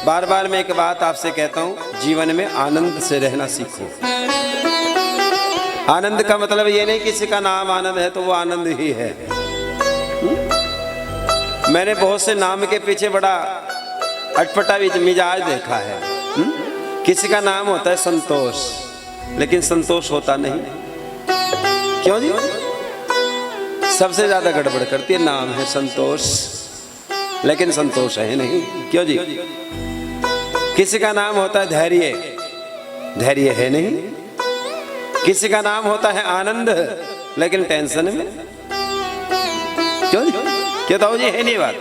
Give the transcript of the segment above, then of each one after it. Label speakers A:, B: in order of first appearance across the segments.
A: बार बार मैं एक बात आपसे कहता हूं, जीवन में आनंद से रहना सीखो। आनंद का मतलब ये नहीं किसी का नाम आनंद है तो वो आनंद ही है। मैंने बहुत से नाम के पीछे बड़ा अटपटा मिजाज देखा है। किसी का नाम होता है संतोष, लेकिन संतोष होता नहीं। क्यों जी? सबसे ज्यादा गड़बड़ करती है, नाम है संतोष लेकिन संतोष है नहीं। क्यों जी? किसी का नाम होता है धैर्य, धैर्य है नहीं। किसी का नाम होता है आनंद, लेकिन टेंशन में। क्यों जी? क्यों तो जी है नहीं बात।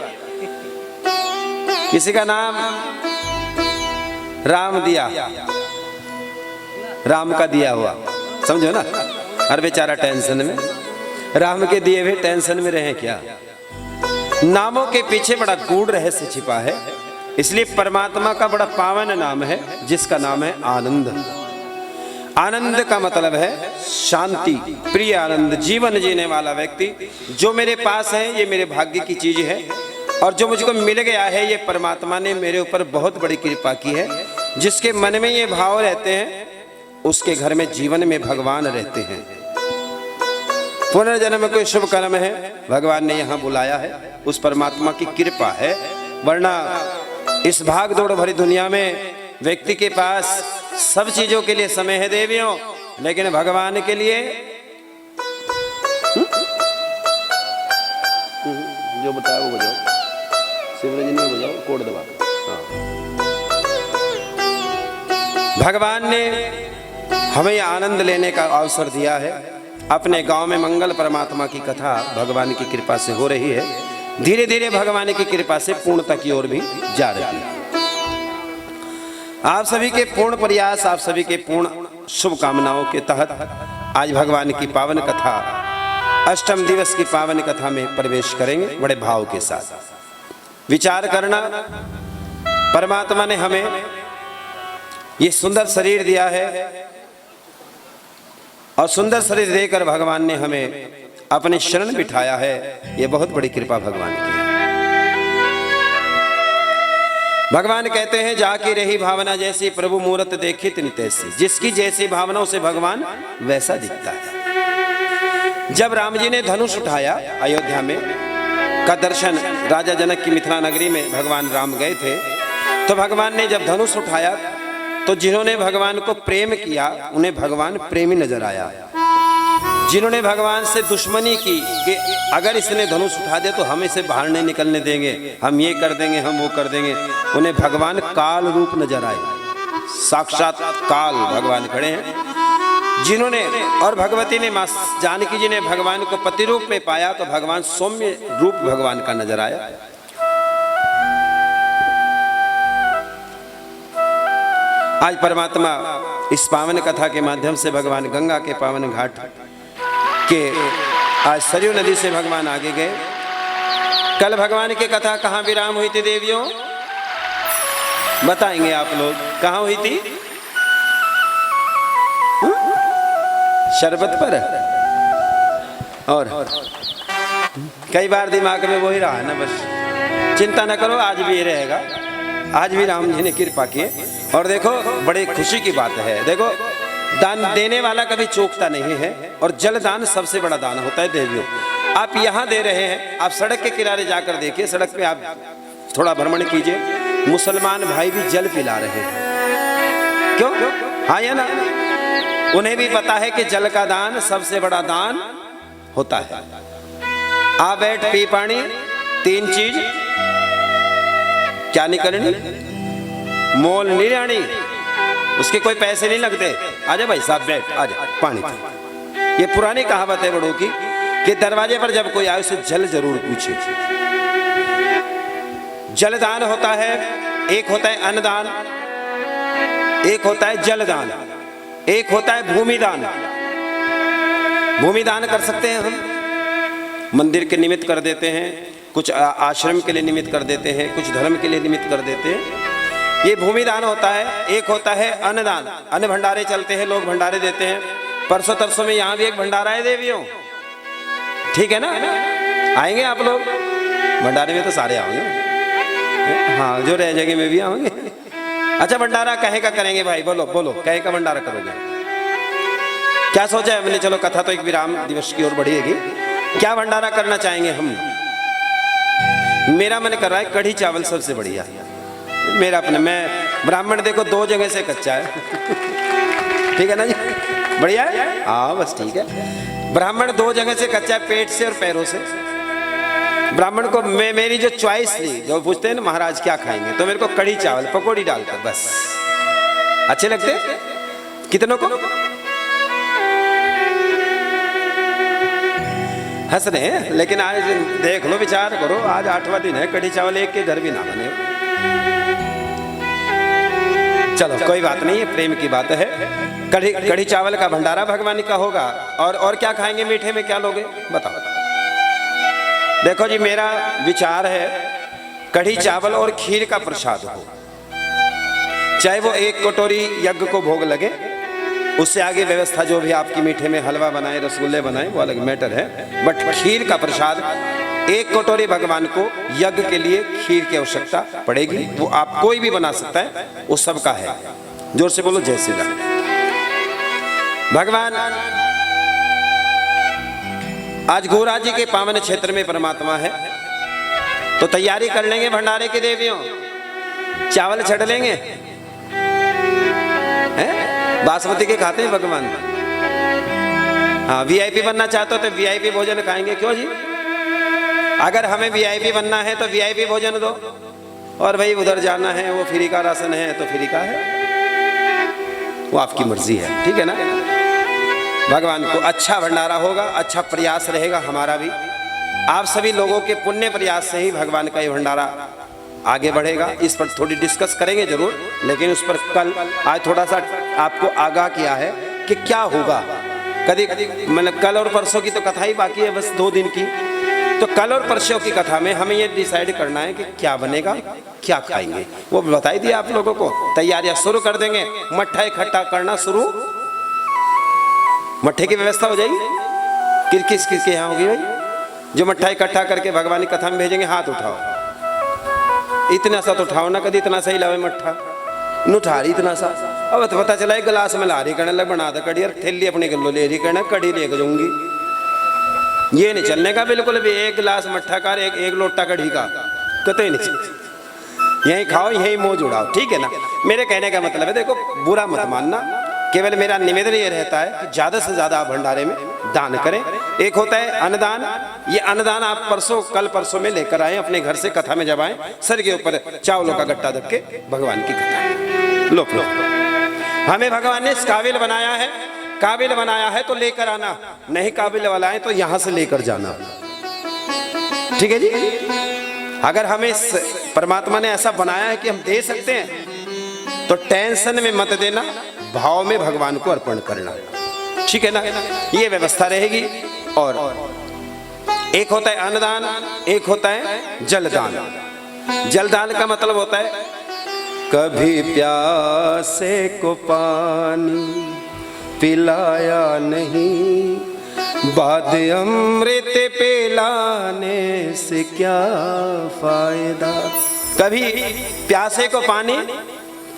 A: किसी का नाम राम दिया, राम का दिया हुआ, समझो ना। हर बेचारा टेंशन में, राम के दिए हुए टेंशन में रहे क्या? नामों के पीछे बड़ा गूढ़ रहस्य छिपा है। इसलिए परमात्मा का बड़ा पावन नाम है जिसका नाम है आनंद। आनंद का मतलब है शांति, प्रिय आनंद, जीवन जीने वाला व्यक्ति। जो मेरे पास है ये मेरे भाग्य की चीज है, और जो मुझको मिल गया है ये परमात्मा ने मेरे ऊपर बहुत बड़ी कृपा की है। जिसके मन में ये भाव रहते हैं उसके घर में जीवन में भगवान रहते हैं। पुनर्जन्म में कोई शुभ कर्म है, भगवान ने यहाँ बुलाया है, उस परमात्मा की कृपा है। वरना इस भाग दौड़ भरी दुनिया में व्यक्ति के पास सब चीजों के लिए समय है देवियों, लेकिन भगवान के लिए जो बताया वो बजाओ, शिवरंजनी में बजाओ, कोड दबा। भगवान ने हमें आनंद लेने का अवसर दिया है। अपने गांव में मंगल परमात्मा की कथा भगवान की कृपा से हो रही है। धीरे धीरे भगवान की कृपा से पूर्णता की ओर भी जा रही है। आप सभी के पूर्ण प्रयास, आप सभी के पूर्ण शुभकामनाओं के तहत आज भगवान की पावन कथा, अष्टम दिवस की पावन कथा में प्रवेश करेंगे। बड़े भाव के साथ विचार करना, परमात्मा ने हमें ये सुंदर शरीर दिया है, और सुंदर शरीर देकर भगवान ने हमें अपने शरण बिठाया है। ये बहुत बड़ी कृपा भगवान की है। भगवान कहते हैं जाकी रही भावना जैसी, प्रभु मूरत देखी तिन तैसी। जिसकी जैसी भावना उसे भगवान वैसा दिखता है। जब राम जी ने धनुष उठाया अयोध्या में का दर्शन, राजा जनक की मिथिला नगरी में भगवान राम गए थे, तो भगवान ने जब धनुष उठाया तो जिन्होंने भगवान को प्रेम किया उन्हें भगवान प्रेमी नजर आया। जिन्होंने भगवान से दुश्मनी की कि अगर इसने धनुष उठा दे तो हम इसे बाहर नहीं निकलने देंगे, हम ये कर देंगे, हम वो कर देंगे, उन्हें भगवान काल रूप नजर आए। साक्षात काल भगवान खड़े हैं। जिन्होंने और भगवती ने मां जानकी जी ने भगवान को पति रूप में पाया तो भगवान सौम्य रूप भगवान का नजर आया। आज परमात्मा इस पावन कथा के माध्यम से भगवान गंगा के पावन घाट के आज सरयू नदी से भगवान आगे गए। कल भगवान की कथा कहाँ विराम हुई थी देवियों? बताएंगे आप लोग, कहाँ हुई थी? शरबत पर। और कई बार दिमाग में वही रहा है ना, बस चिंता न करो, आज भी ये रहेगा। आज भी राम जी ने कृपा की। और देखो बड़े खुशी की बात है, देखो दान देने वाला कभी चूकता नहीं है, और जल दान सबसे बड़ा दान होता है देवियों। आप यहाँ दे रहे हैं, आप सड़क के किनारे जाकर देखिए, सड़क पे आप थोड़ा भ्रमण कीजिए, मुसलमान भाई भी जल पिला रहे हैं। क्यों? हाँ या ना? उन्हें भी पता है कि जल का दान सबसे बड़ा दान होता है। आ बैठ पी पानी, तीन चीज क्या नहीं करनी, मोल नहीं रानी, उसके कोई पैसे नहीं लगते। आजा भाई साहब बैठ, आजा पानी पी। ये पुरानी कहावत है बड़ों की कि दरवाजे पर जब कोई आए उसे जल जरूर पूछे। जलदान होता है, एक होता है अन्नदान, एक होता है जलदान, एक होता है भूमिदान। भूमिदान कर सकते हैं हम, मंदिर के निमित्त कर देते हैं, कुछ आश्रम के लिए निमित्त कर देते हैं, कुछ धर्म के लिए निमित्त कर देते हैं। ये भूमिदान होता है। एक होता है अन्नदान, अन्न भंडारे चलते हैं, लोग भंडारे देते हैं। परसों तरसों में यहाँ भी एक भंडारा है देवियों, ठीक है ना? आएंगे आप लोग भंडारे में? तो सारे आओगे। हाँ, जो रह जाएंगे मैं भी आऊंगे। अच्छा, भंडारा कहे का करेंगे भाई? बोलो बोलो, कहे का भंडारा करोगे? क्या सोचा है हमने? चलो, कथा तो एक विराम दिवस की ओर बढ़ेगी। क्या भंडारा करना चाहेंगे हम? मेरा मन कर रहा है कढ़ी चावल सबसे बढ़िया। मेरा अपने, मैं ब्राह्मण देखो 2 जगह से कच्चा है। ठीक है ना जी? बढ़िया है? हाँ बस ठीक है। ब्राह्मण 2 जगह से कच्चा है, पेट से और पैरों से। ब्राह्मण को मेरी जो चॉइस थी, जो पूछते हैं ना महाराज क्या खाएंगे, तो मेरे को कढ़ी चावल पकौड़ी डालकर बस। अच्छे लगते कितनों को? हंस रहे हैं, लेकिन आज देख लो, विचार करो, आज 8वां दिन है, कढ़ी चावल एक के घर भी ना बने। चलो कोई बात नहीं है, प्रेम की बात है। कढ़ी चावल का भंडारा भगवान का होगा। और क्या खाएंगे? मीठे में क्या लोगे बताओ? देखो जी, मेरा विचार है कढ़ी चावल और खीर का प्रसाद हो, चाहे वो 1 कटोरी यज्ञ को भोग लगे, उससे आगे व्यवस्था जो भी आपकी, मीठे में हलवा बनाए, रसगुल्ले बनाए, वो अलग मैटर है। बट खीर का प्रसाद 1 कटोरी भगवान को यज्ञ के लिए खीर की आवश्यकता पड़ेगी। वो आप कोई भी बना सकता है, वो सबका है। जोर से बोलो जय श्री राम। भगवान आज गोरा जी के पावन क्षेत्र में परमात्मा है, तो तैयारी कर लेंगे भंडारे की देवियों। चावल छड़ लेंगे हैं? बासमती के खाते हैं भगवान। हाँ, वीआईपी बनना चाहते हो तो वीआईपी भोजन खाएंगे। क्यों जी? अगर हमें वीआईपी बनना है तो वीआईपी भोजन दो, और भाई उधर जाना है, वो फ्री का राशन है तो फ्री का है, वो आपकी मर्जी है। ठीक है ना? भगवान को अच्छा भंडारा होगा, अच्छा प्रयास रहेगा हमारा भी। आप सभी लोगों के पुण्य प्रयास से ही भगवान का ये भंडारा आगे बढ़ेगा। इस पर थोड़ी डिस्कस करेंगे जरूर, लेकिन उस पर कल, आज थोड़ा सा आपको आगाह किया है कि क्या होगा। कभी मतलब कल और परसों की तो कथा ही बाकी है, बस 2 दिन की। तो कल और परसों की कथा में हमें ये डिसाइड करना है कि क्या बनेगा, क्या खाएंगे, वो बताई दिया आप लोगों को। तैयारियां शुरू कर देंगे, मट्ठा इकट्ठा करना शुरू। मट्ठे की व्यवस्था हो जाएगी। किस के यहाँ होगी भाई? जो मट्ठा इकट्ठा करके भगवान की कथा में भेजेंगे, हाथ उठाओ। इतना सा तो उठाओ ना, कभी इतना सही लावे मट्ठा नुठारी इतना सा। अब तो पता चला एक गिलास में ला रही करने लग, बना दे कड़ी, और थैली अपने गलो ले रही करना, कड़ी लेकर जाऊंगी। ये नहीं चलने का बिल्कुल भी। 1 गिलास मट्ठा का, एक लोटा कढ़ी का, कतई नहीं चल। यहीं खाओ, यहीं मुंह जुड़ाओ। ठीक है ना? मेरे कहने का मतलब है, देखो बुरा मत मानना, केवल मेरा निवेदन ये रहता है कि ज्यादा से ज्यादा आप भंडारे में दान करें। एक होता है अन्नदान। ये अन्नदान आप कल परसों में लेकर आए अपने घर से, कथा में जब आए, सर के ऊपर चावलों का गट्टा दब के भगवान की कथा। लो हमें भगवान ने इस काबिल बनाया है। काबिल बनाया है तो लेकर आना, नहीं काबिल वाला है तो यहां से लेकर जाना। ठीक है जी? अगर हमें परमात्मा ने ऐसा बनाया है कि हम दे सकते हैं, तो टेंशन में मत देना, भाव में भगवान को अर्पण करना। ठीक है ना? ये व्यवस्था रहेगी। और एक होता है अन्नदान, एक होता है जलदान। जलदान का मतलब होता है कभी प्यासे को पानी पिलाया नहीं, बाद अमृत पिलाने से क्या फायदा। कभी प्यासे को पानी,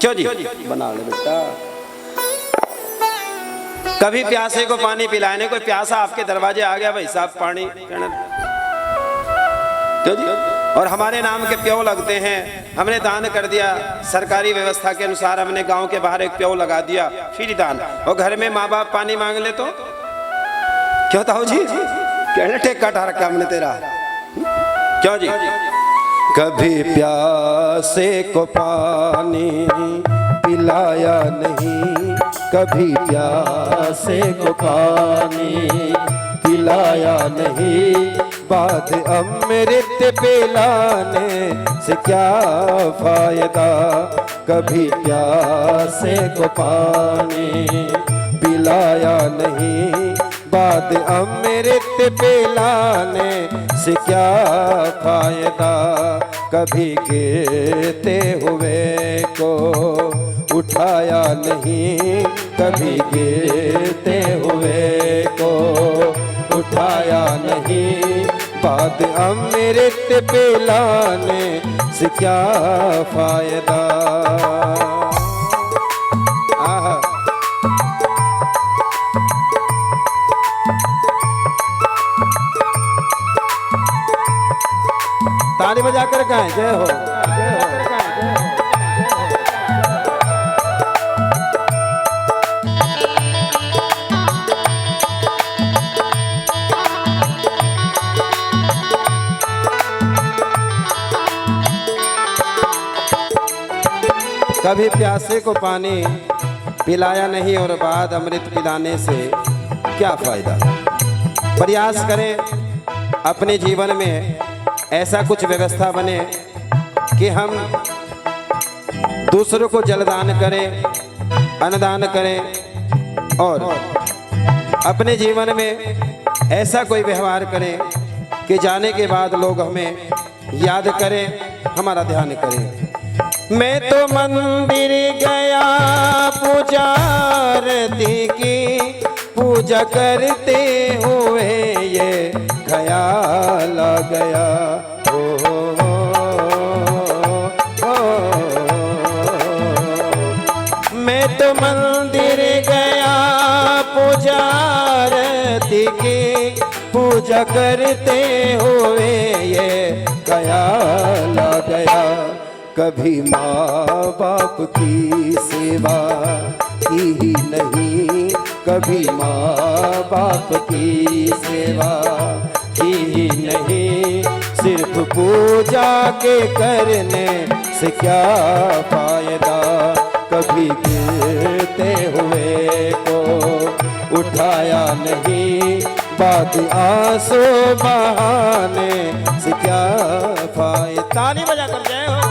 A: क्यों जी बना ले बेटा, कभी प्यासे को पानी पिलाने, कोई प्यासा आपके दरवाजे आ गया, भाई साहब पानी, क्यों जी? और हमारे नाम के प्यो लगते हैं, हमने दान कर दिया, सरकारी व्यवस्था के अनुसार हमने गांव के बाहर एक प्यो लगा दिया, फ्री दान। और घर में माँ बाप पानी मांग ले तो क्यों ताऊ जी? कहने टेक्का ठा रखा हमने तेरा, क्यों जी? कभी प्यासे को पानी पिलाया नहीं, कभी प्यासे को पानी पिलाया नहीं, बाद अमृत पिलाने से क्या फायदा। कभी प्यासे को पानी पिलाया नहीं, बाद अमृत पिलाने से क्या फायदा। कभी गिरते हुए को उठाया नहीं, कभी गिरते हुए को उठाया नहीं, बाद अमृत पिलाने से क्या फायदा। आहा। ताली बजाकर गाएं जय हो, जय हो। कभी प्यासे को पानी पिलाया नहीं और बाद अमृत पिलाने से क्या फायदा। प्रयास करें अपने जीवन में ऐसा कुछ व्यवस्था बने कि हम दूसरों को जलदान करें, अन्नदान करें और अपने जीवन में ऐसा कोई व्यवहार करें कि जाने के बाद लोग हमें याद करें, हमारा ध्यान करें। मैं तो मंदिर गया पुजारती की पूजा करते हुए ये ख्याल आ गया। मैं तो मंदिर गया पुजारती की पूजा करते हुए ये ख्याल आ गया। कभी माँ बाप की सेवा की ही नहीं, कभी माँ बाप की सेवा की ही नहीं, सिर्फ पूजा के करने से क्या फायदा। कभी गिरते हुए को उठाया नहीं, बात आंसू बहाने से क्या फायदा। ताली बजा कर जय हो।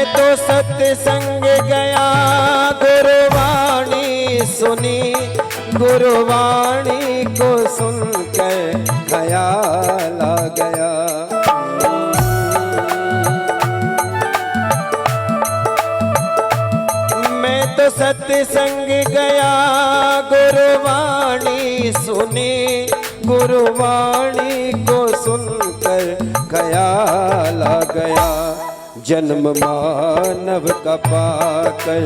A: तो सत्संग गया गुरुवाणी सुनी, गुरुवाणी को सुनकर ख्याल आ गया। मैं तो सत्संग गया गुरुवाणी सुनी, गुरुवाणी को सुनकर ख्याल आ गया। जन्म मानव का पाकर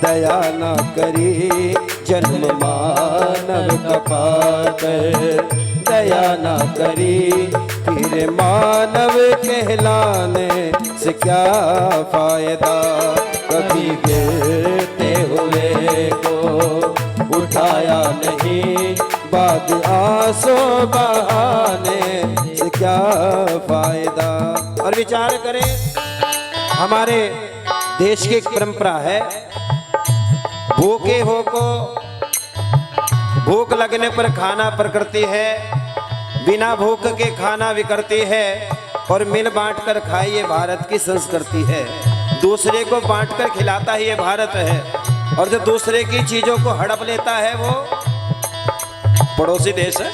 A: दया ना करी, जन्म मानव का पाकर दया ना करी, फिर मानव कहलाने से क्या फायदा। कभी गिरते हुए को उठाया नहीं, बाद आंसू बहाने से क्या फायदा। और विचार करें, हमारे देश की एक परंपरा है, भूखे हो को भूख लगने पर खाना प्रकृति है, बिना भूख के खाना विकृति है, और मिल बांट कर खाइए भारत की संस्कृति है। दूसरे को बांट कर खिलाता ही ये भारत है, और जो दूसरे की चीजों को हड़प लेता है वो पड़ोसी देश है।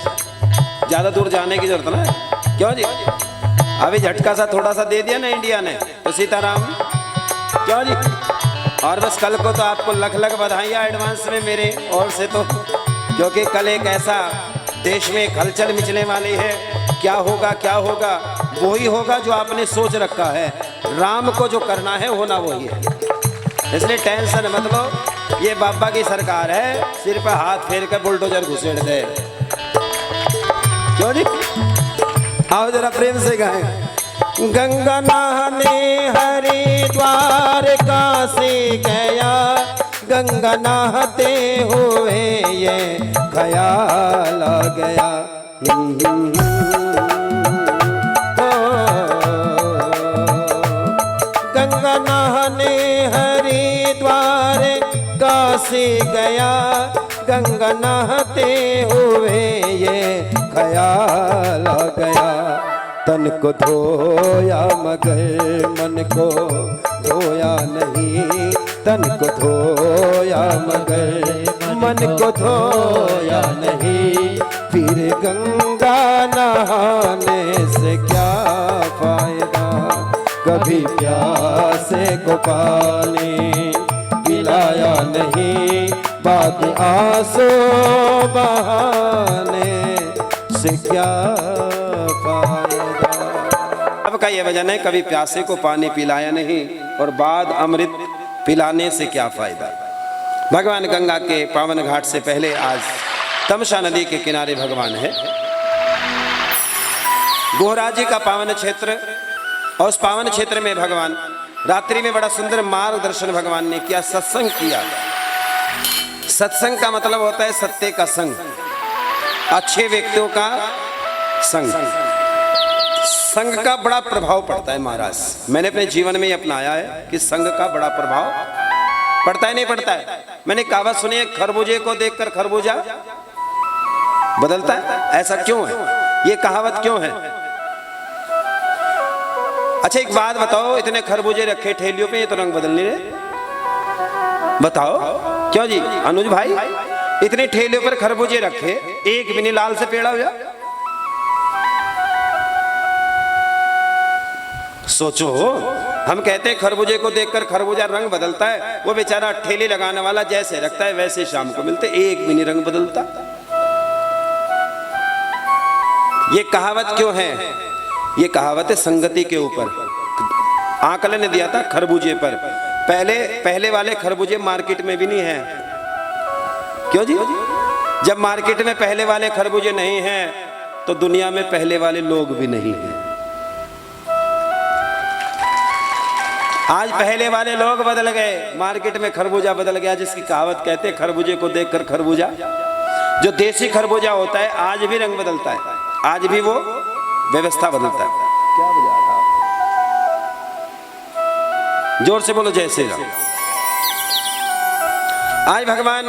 A: ज्यादा दूर जाने की जरूरत ना है, क्यों जी। अभी झटका सा थोड़ा सा दे दिया ना इंडिया ने, तो सीताराम क्यों जी। और बस कल को तो आपको लख लख बधाइयाँ एडवांस में मेरे ओर से, तो क्योंकि कल एक ऐसा देश में हलचल मचने वाली है। क्या होगा क्या होगा, वही होगा जो आपने सोच रखा है। राम को जो करना है होना वही है, इसलिए टेंशन मत लो। ये बाबा की सरकार है, सिर पर हाथ फेर कर बुलडोजर घुसेड़ दे। क्यों जी, आओ जरा प्रेम से गाएं। गंगा नहाने हरिद्वार काशी गया, गंगा नहाते हुए ये ख्याल आ गया। गंगा नहाने हरिद्वार काशी गया, गंगा नहाते हुए ये ख्याल आ गया। तन को धोया मगर मन को धोया नहीं, तन को धोया मगर मन को धोया नहीं, फिर तीर गंगा नहाने से क्या फायदा, कभी प्यासे को पानी पिलाया नहीं, बाद आंसू बहाने से क्या फायदा। अब का ये वजन है, कभी प्यासे को पानी पिलाया नहीं और बाद अमृत पिलाने से क्या फायदा। भगवान गंगा के पावन घाट से पहले आज तमसा नदी के किनारे भगवान है। गोहरा जी का पावन क्षेत्र, और उस पावन क्षेत्र में भगवान रात्रि में बड़ा सुंदर मार्गदर्शन भगवान ने किया, सत्संग किया। सत्संग का मतलब होता है सत्य का संग, अच्छे व्यक्तियों का संग। संग का बड़ा प्रभाव पड़ता है महाराज। मैंने अपने जीवन में अपनाया है कि संग का बड़ा प्रभाव पड़ता है, नहीं पड़ता है। मैंने कहावत सुनी है, खरबूजे को देखकर खरबूजा बदलता है। ऐसा क्यों है, ये कहावत क्यों है? अच्छा एक बात बताओ, इतने खरबूजे रखे ठेलियों पे, ये तो रंग बदल नहीं रहे। बताओ क्यों जी अनुज भाई, इतने ठेलियों पर खरबूजे रखे, एक भी नहीं लाल से पेड़ा हुआ। सोचो, हम कहते हैं खरबूजे को देखकर खरबूजा रंग बदलता है, वो बेचारा ठेली लगाने वाला जैसे रखता है वैसे शाम को मिलते, एक भी नहीं रंग बदलता। ये कहावत क्यों है? ये कहावत है संगति के ऊपर। आकलन ने दिया था खरबूजे पर। पहले वाले खरबूजे मार्केट में भी नहीं है। क्यों जी? जब मार्केट में पहले वाले खरबूजे नहीं हैं तो दुनिया में पहले वाले लोग भी नहीं हैं। आज पहले वाले लोग बदल गए, मार्केट में खरबूजा बदल गया, जिसकी कहावत कहते हैं खरबूजे को देखकर खरबूजा। जो देसी खरबूजा होता है आज भी रंग बदलता है, आज भी वो व्यवस्था बदलता है। क्या बजा रहा? जोर से बोलो जय श्री राम। आज भगवान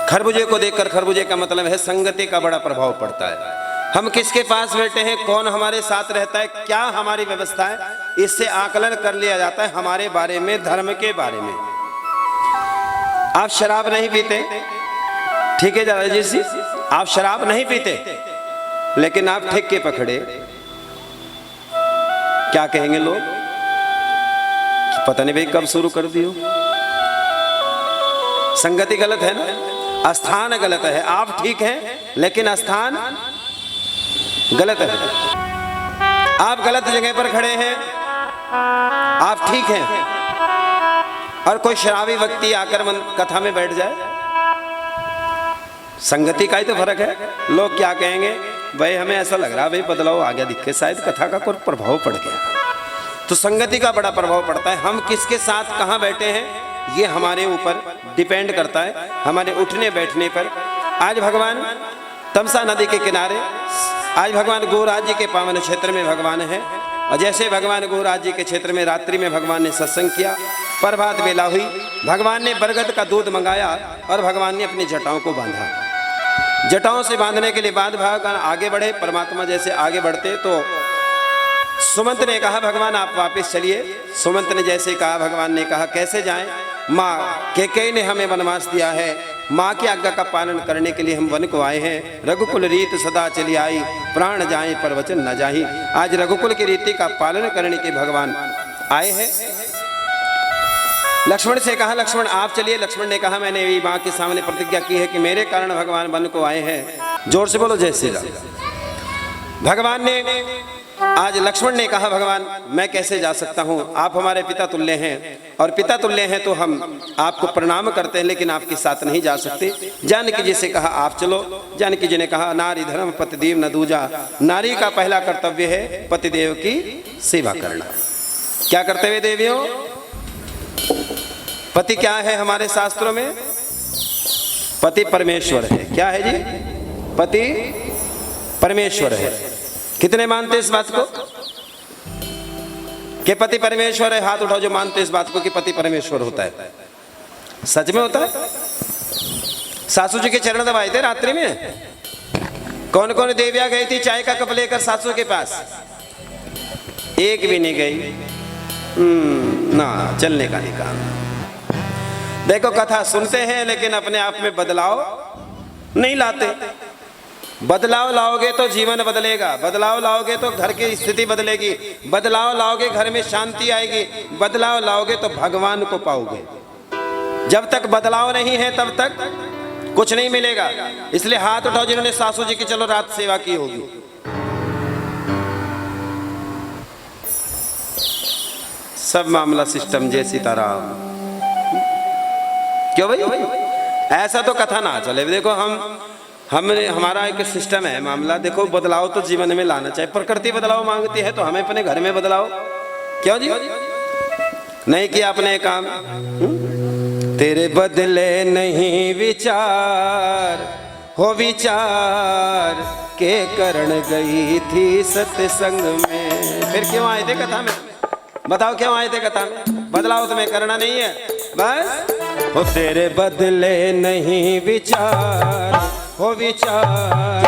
A: खरबूजे को देखकर खरबूजे का मतलब है संगति का बड़ा प्रभाव पड़ता है। हम किसके पास बैठे हैं, कौन हमारे साथ रहता है, क्या हमारी व्यवस्था है, इससे आकलन कर लिया जाता है हमारे बारे में, धर्म के बारे में। आप शराब नहीं पीते, ठीक है दादाजी जी, आप शराब नहीं पीते, लेकिन आप ठेके पकड़े, क्या कहेंगे लोग? पता नहीं भाई कब शुरू कर दियो। संगति गलत है ना, स्थान गलत है। आप ठीक हैं लेकिन स्थान गलत है। आप गलत जगह पर खड़े हैं, आप ठीक हैं, और कोई शराबी व्यक्ति आकर कथा में बैठ जाए, संगति का ही तो फर्क है। लोग क्या कहेंगे, भाई हमें ऐसा लग रहा है भाई बदलाव आ गया दिखे, शायद कथा का कोई प्रभाव पड़ गया। तो संगति का बड़ा प्रभाव पड़ता है। हम किसके साथ कहाँ बैठे हैं ये हमारे ऊपर डिपेंड करता है, हमारे उठने बैठने पर। आज भगवान तमसा नदी के किनारे, आज भगवान गोराज जी के पावन क्षेत्र में भगवान है। और जैसे भगवान गोराज जी के क्षेत्र में रात्रि में भगवान ने सत्संग किया, प्रभात बेला हुई, भगवान ने बरगद का दूध मंगाया और भगवान ने अपनी जटाओं को बांधा। जटाओं से बांधने के लिए बाद भगवान आगे बढ़े। परमात्मा जैसे आगे बढ़ते तो सुमंत ने कहा भगवान आप वापस चलिए। सुमंत ने जैसे कहा, भगवान ने कहा कैसे जाएं? माँ कैकेयी ने हमें वनवास दिया है, माँ की आज्ञा का पालन करने के लिए हम वन को आए हैं। रघुकुल रीत सदा चली आई, प्राण जाए पर वचन न जाही। आज रघुकुल की रीति का पालन करने के भगवान आए हैं। लक्ष्मण से कहा लक्ष्मण आप चलिए। लक्ष्मण ने कहा मैंने भी माँ के सामने प्रतिज्ञा की है कि मेरे कारण भगवान वन को आए हैं। जोर से बोलो जय श्री राम। भगवान ने आज लक्ष्मण ने कहा भगवान मैं कैसे जा सकता हूँ, आप हमारे पिता तुल्य हैं, और पिता तुल्य हैं तो हम आपको प्रणाम करते हैं, लेकिन आपके साथ नहीं जा सकते। जानकी जी से कहा आप चलो। जानकी जी ने कहा नारी धर्म पतिदेव न दूजा, नारी का पहला कर्तव्य है पतिदेव की सेवा करना। क्या कर्तव्य देवियों? पति क्या है हमारे शास्त्रों में? पति परमेश्वर है। क्या है जी? पति परमेश्वर है। कितने मानते इस बात को कि पति परमेश्वर है? हाथ उठाओ जो मानते इस बात को कि पति परमेश्वर होता है। सच में होता है। सासू जी के चरण दबाए थे रात्रि में। कौन कौन देवियां गई थी चाय का कप लेकर सासू के पास? एक भी नहीं गई ना, चलने का नहीं काम। देखो कथा सुनते हैं लेकिन अपने आप में बदलाव नहीं लाते। बदलाव लाओगे तो जीवन बदलेगा, बदलाव लाओगे तो घर की स्थिति बदलेगी, बदलाव लाओगे घर में शांति आएगी, बदलाव लाओगे तो भगवान को पाओगे। जब तक बदलाव नहीं है तब तक कुछ नहीं मिलेगा। इसलिए हाथ उठाओ जिन्होंने सासू जी की चलो रात सेवा की होगी। सब मामला सिस्टम जय सीताराम। क्यों भाई, ऐसा तो कथा ना चले। देखो हमने हमारा एक सिस्टम है मामला। देखो बदलाव तो जीवन में लाना चाहिए। प्रकृति बदलाव मांगती है तो हमें अपने घर में बदलाव। क्यों जी नहीं किया अपने काम? तेरे बदले नहीं विचार हो विचार के करण गई थी सत्संग में। फिर क्यों आए थे कथा में? बताओ क्यों आए थे कथा में? बदलाव तुम्हें करना नहीं है बस। हो तेरे बदले नहीं विचार हो विचार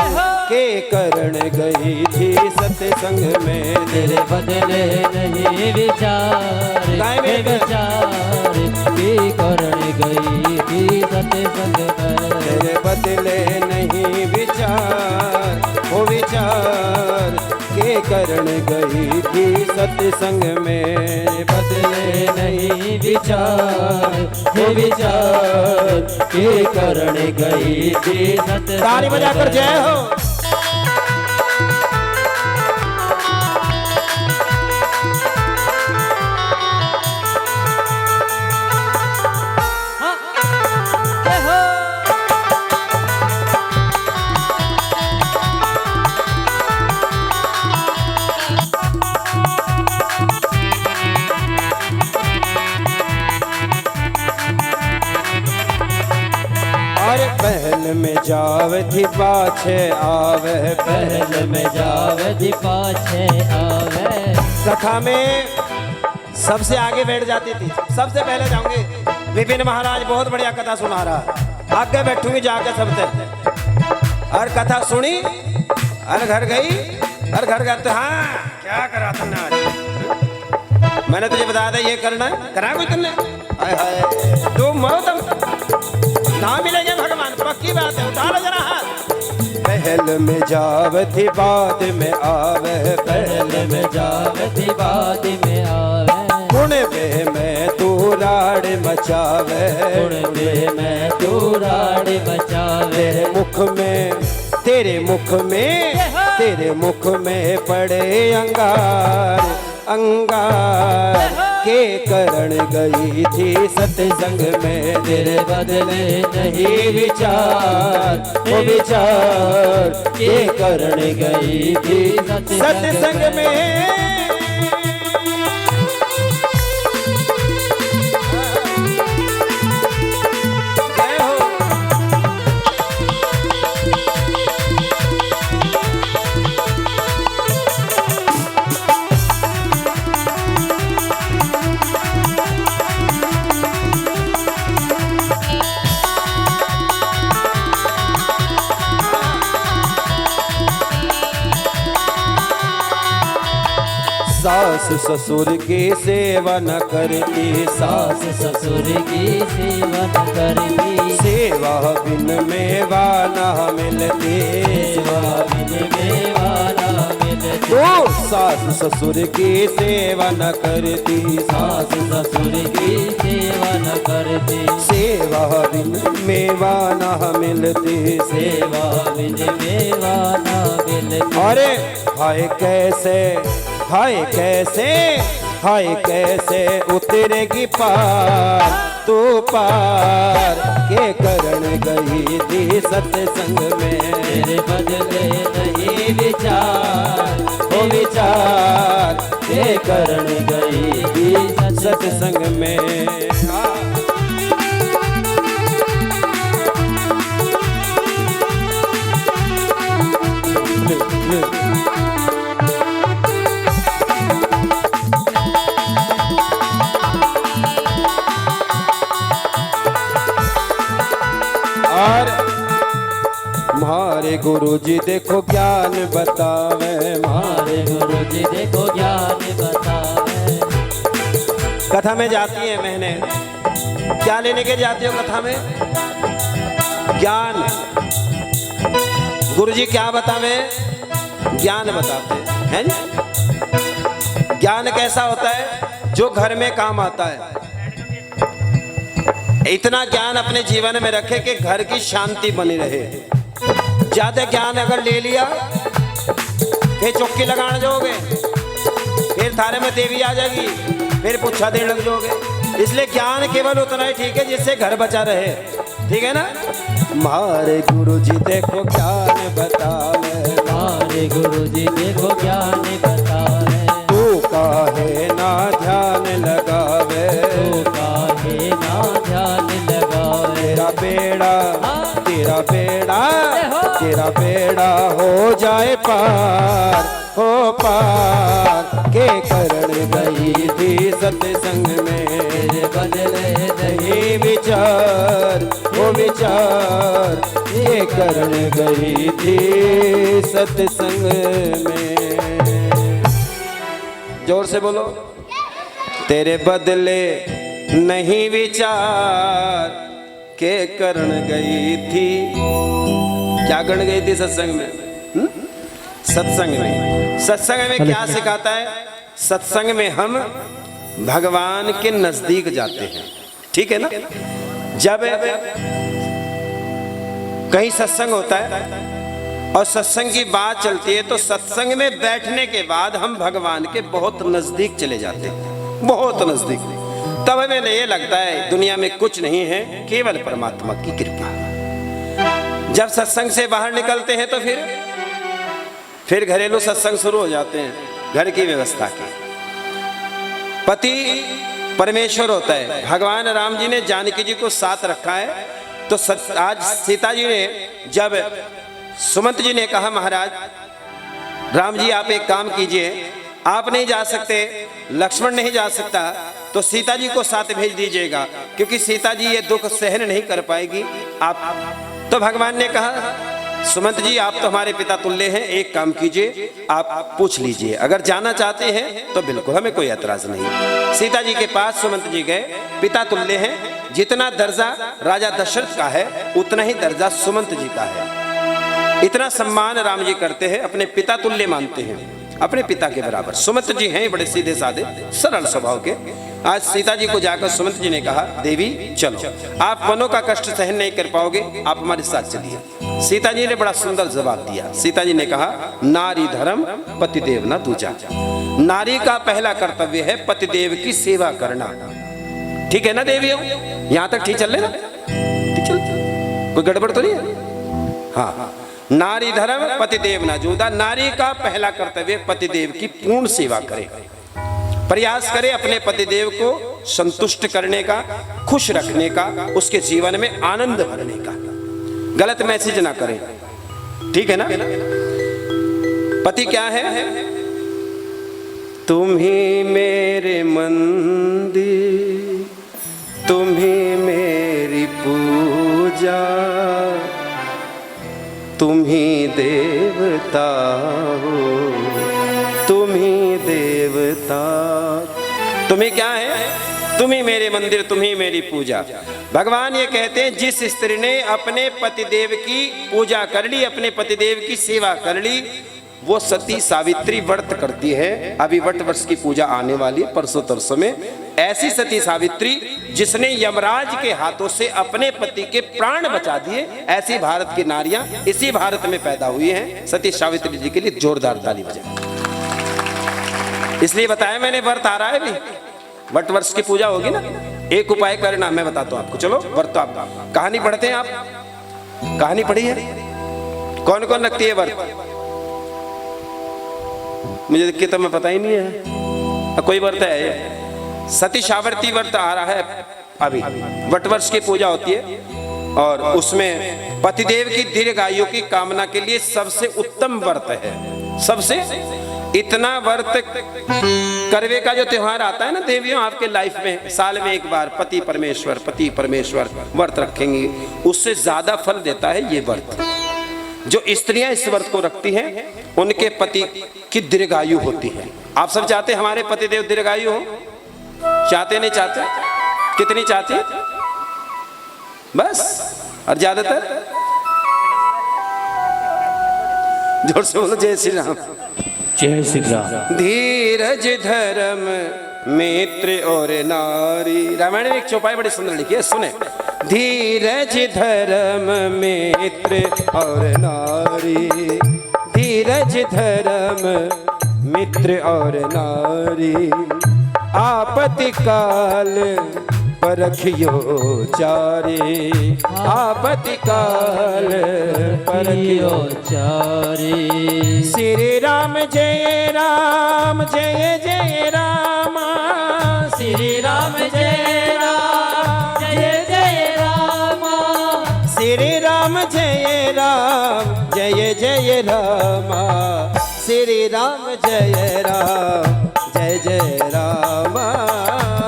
A: के करण गई थी सत्संग में।
B: तेरे बदले नहीं विचार के विचार की करण गई थी सत्संग में।
A: तेरे बदले नहीं विचार हो विचार के करण गई थी सत्संग में।
B: बदले नहीं विचार हो विचार के करण गई थी सत्संग।
A: ताली बजाकर जय हो। पहल में जावे थी पाछे आवे,
B: पहल में जावे थी पाछे आवे।
A: सखा में सबसे आगे बैठ जाती थी, सबसे पहले जाऊंगी। विपिन महाराज बहुत बढ़िया कथा सुना रहा, आगे बैठूंगी जाके सबसे। और कथा सुनी और घर गई और घर गए तो हाँ क्या करा था ना आज? मैंने तुझे बताया था ये करना है, करा कुछ तुमने? हाय हाय तू मौत ना मिलेंगे भगवान, पक्की बात है। उतारो जरा हाथ। पहल में जावती बाद में आवे,
B: पहल में जावती बाद में आवे।
A: पुण्य में तू राड़ मचावे,
B: पुण्य में तू राड़ मचावे।
A: तेरे मुख में तेरे मुख में तेरे मुख में पड़े अंगार अंगार के करण गई थी सत्संग में।
B: तेरे बदले नहीं
A: विचार वो विचार के करण गई थी सत्संग में। सास ससुर की सेवा न करती,
B: सास ससुर की सेवा न करती।
A: सेवा बिन मेवा न मिलती,
B: सेवा बिन मेवा न मिलती।
A: तो सास ससुर की सेवा न करती,
B: सास ससुर की सेवा न करती।
A: सेवा बिन मेवा न मिलती,
B: सेवा बिन मेवा न मिलती।
A: अरे हाय कैसे हाय कैसे हाय कैसे उतरेगी पार तू पार के करण गई थी सत्संग में।
B: तेरे बदले नहीं विचार
A: हो विचार
B: के करण गई थी
A: सत्संग में। और हमारे गुरु जी देखो ज्ञान बतावे,
B: हमारे गुरु जी देखो ज्ञान बतावे।
A: कथा में जाती है मैंने क्या लेने के जाती हो कथा में? ज्ञान। गुरुजी क्या बतावे? ज्ञान बताते हैं जी। ज्ञान कैसा होता है? जो घर में काम आता है। इतना ज्ञान अपने जीवन में रखे कि घर की शांति बनी रहे। ज्यादा ज्ञान अगर ले लिया फिर चौकी लगाने जाओगे, फिर थारे में देवी आ जाएगी, फिर पुच्छा देने लग जाओगे। इसलिए ज्ञान केवल उतना ही ठीक है जिससे घर बचा रहे। ठीक है ना? मारे गुरु जी देखो ज्ञान बतावे,
B: मारे गुरु जी देखो ज्ञान बतावे,
A: तू काहे ना ध्यान लगावे,
B: तू काहे ना ध्यान लगावे,
A: तेरा बेड़ा तेरा बेड़ा तेरा बेड़ा हो जाए पार, हो पार के करण गई थी सत्संग में,
B: बदले
A: नहीं विचार वो विचार ये करण गई थी सत्संग में। जोर से बोलो। तेरे बदले नहीं विचार के करण गई थी। क्या करण गई थी सत्संग में? सत्संग में। सत्संग में क्या सिखाता है? सत्संग में हम भगवान के नजदीक जाते हैं। ठीक है ना? जब कहीं सत्संग होता है और सत्संग की बात चलती है तो सत्संग में बैठने के बाद हम भगवान के बहुत नजदीक चले जाते हैं, बहुत नजदीक। तब हमें ये लगता है दुनिया में कुछ नहीं है, केवल परमात्मा की कृपा। जब सत्संग से बाहर निकलते हैं तो फिर घरेलू सत्संग शुरू हो जाते हैं, घर की व्यवस्था के। पति परमेश्वर होता है। भगवान राम जी ने जानकी जी को साथ रखा है। तो आज सीता जी ने, जब सुमंत जी ने कहा महाराज राम जी आप एक काम कीजिए, आप नहीं जा सकते, लक्ष्मण नहीं जा सकता, तो सीता जी को साथ भेज दीजिएगा क्योंकि सीता जी ये दुख सहन नहीं कर पाएगी। आप तो भगवान ने कहा सुमंत जी आप तो हमारे पिता तुल्य हैं, एक काम कीजिए आप पूछ लीजिए, अगर जाना चाहते हैं तो बिल्कुल हमें कोई एतराज नहीं। सीता जी के पास सुमंत जी गए, पिता तुल्य हैं, जितना दर्जा राजा दशरथ का है उतना ही दर्जा सुमंत जी का है। इतना सम्मान राम जी करते हैं, अपने पिता तुल्य मानते हैं, अपने पिता के बराबर। सुमंत जी हैं बड़े सीधे साधे सरल स्वभाव के। आज सीता जी को जाकर सुमंत जी ने कहा देवी चलो, आप वनों का कष्ट सहन नहीं कर पाओगे, आप हमारे साथ चलिए। सीता जी ने बड़ा सुंदर जवाब दिया। सीता जी ने कहा नारी धर्म पतिदेव ना दूजा। नारी का पहला कर्तव्य है पतिदेव की सेवा करना। ठीक है ना देवियों? यहां तक ठीक चल रहे ना? ठीक चल, कोई गड़बड़ तो नहीं है? हाँ, नारी धर्म पतिदेव ना जूदा। नारी का पहला कर्तव्य पतिदेव की पूर्ण सेवा करे, प्रयास करे अपने पतिदेव को संतुष्ट करने का, खुश रखने का, उसके जीवन में आनंद भरने का। गलत मैसेज ना करें। ठीक है ना? पति क्या है? तुम ही मेरे मंदिर, तुम ही मेरी पूजा, तुम ही देवता हो, तुम ही देवता। तुम ही क्या है? तुम ही मेरे मंदिर, तुम ही मेरी पूजा। भगवान ये कहते हैं जिस स्त्री ने अपने पतिदेव की पूजा कर ली, अपने पतिदेव की सेवा कर ली, वो सती सावित्री व्रत करती है। अभी वट वर्ष की पूजा आने वाली है परसों तरसों में। ऐसी सती सावित्री जिसने यमराज के हाथों से अपने पति के प्राण बचा दिए, ऐसी भारत की नारियां इसी भारत में पैदा हुई हैं। सती सावित्री जी के लिए जोरदार ताली बजाएं। इसलिए बताया मैंने, व्रत आ रहा है, भी वट वर्ष की पूजा होगी ना। एक उपाय करना, मैं बताता हूं आपको। चलो व्रत तो आप कहानी पढ़ते हैं, आप कहानी पढ़ी है? कौन कौन रखती है व्रत? मुझे किताब में पता ही नहीं है कोई व्रत है। सती सावित्री व्रत आ रहा है अभी, वट वर्ष की पूजा होती है और उसमें पतिदेव की दीर्घायु की कामना के लिए सबसे उत्तम व्रत है। सबसे इतना व्रत करवे का जो त्योहार आता है ना देवियों आपके लाइफ में, साल में एक बार पति परमेश्वर व्रत रखेंगे, उससे ज्यादा फल देता है ये व्रत। जो स्त्रियां इस व्रत को रखती हैं उनके पति की दीर्घायु होती है। आप सब चाहते हमारे पतिदेव दीर्घायु हो? चाहते नहीं चाहते? कितनी चाहती? बस। और ज्यादातर जोर से बोलो जय श्री राम।
B: जय श्री राम।
A: धीरज धर्म मित्र और नारी। रामायण में एक चौपाई बड़ी सुंदर लिखी है, सुने। धीरज धर्म मित्र और नारी, धीरज धर्म मित्र और नारी, आपत्ति काल परखियो चारे, आपत्ति काल परखियो
B: चारे।
A: श्री राम जय राम, जय जय राम,
B: श्री राम जय राम, जय जय राम।
A: श्री राम जय राम, जय जय राम, श्री राम जय राम, जय जय राम,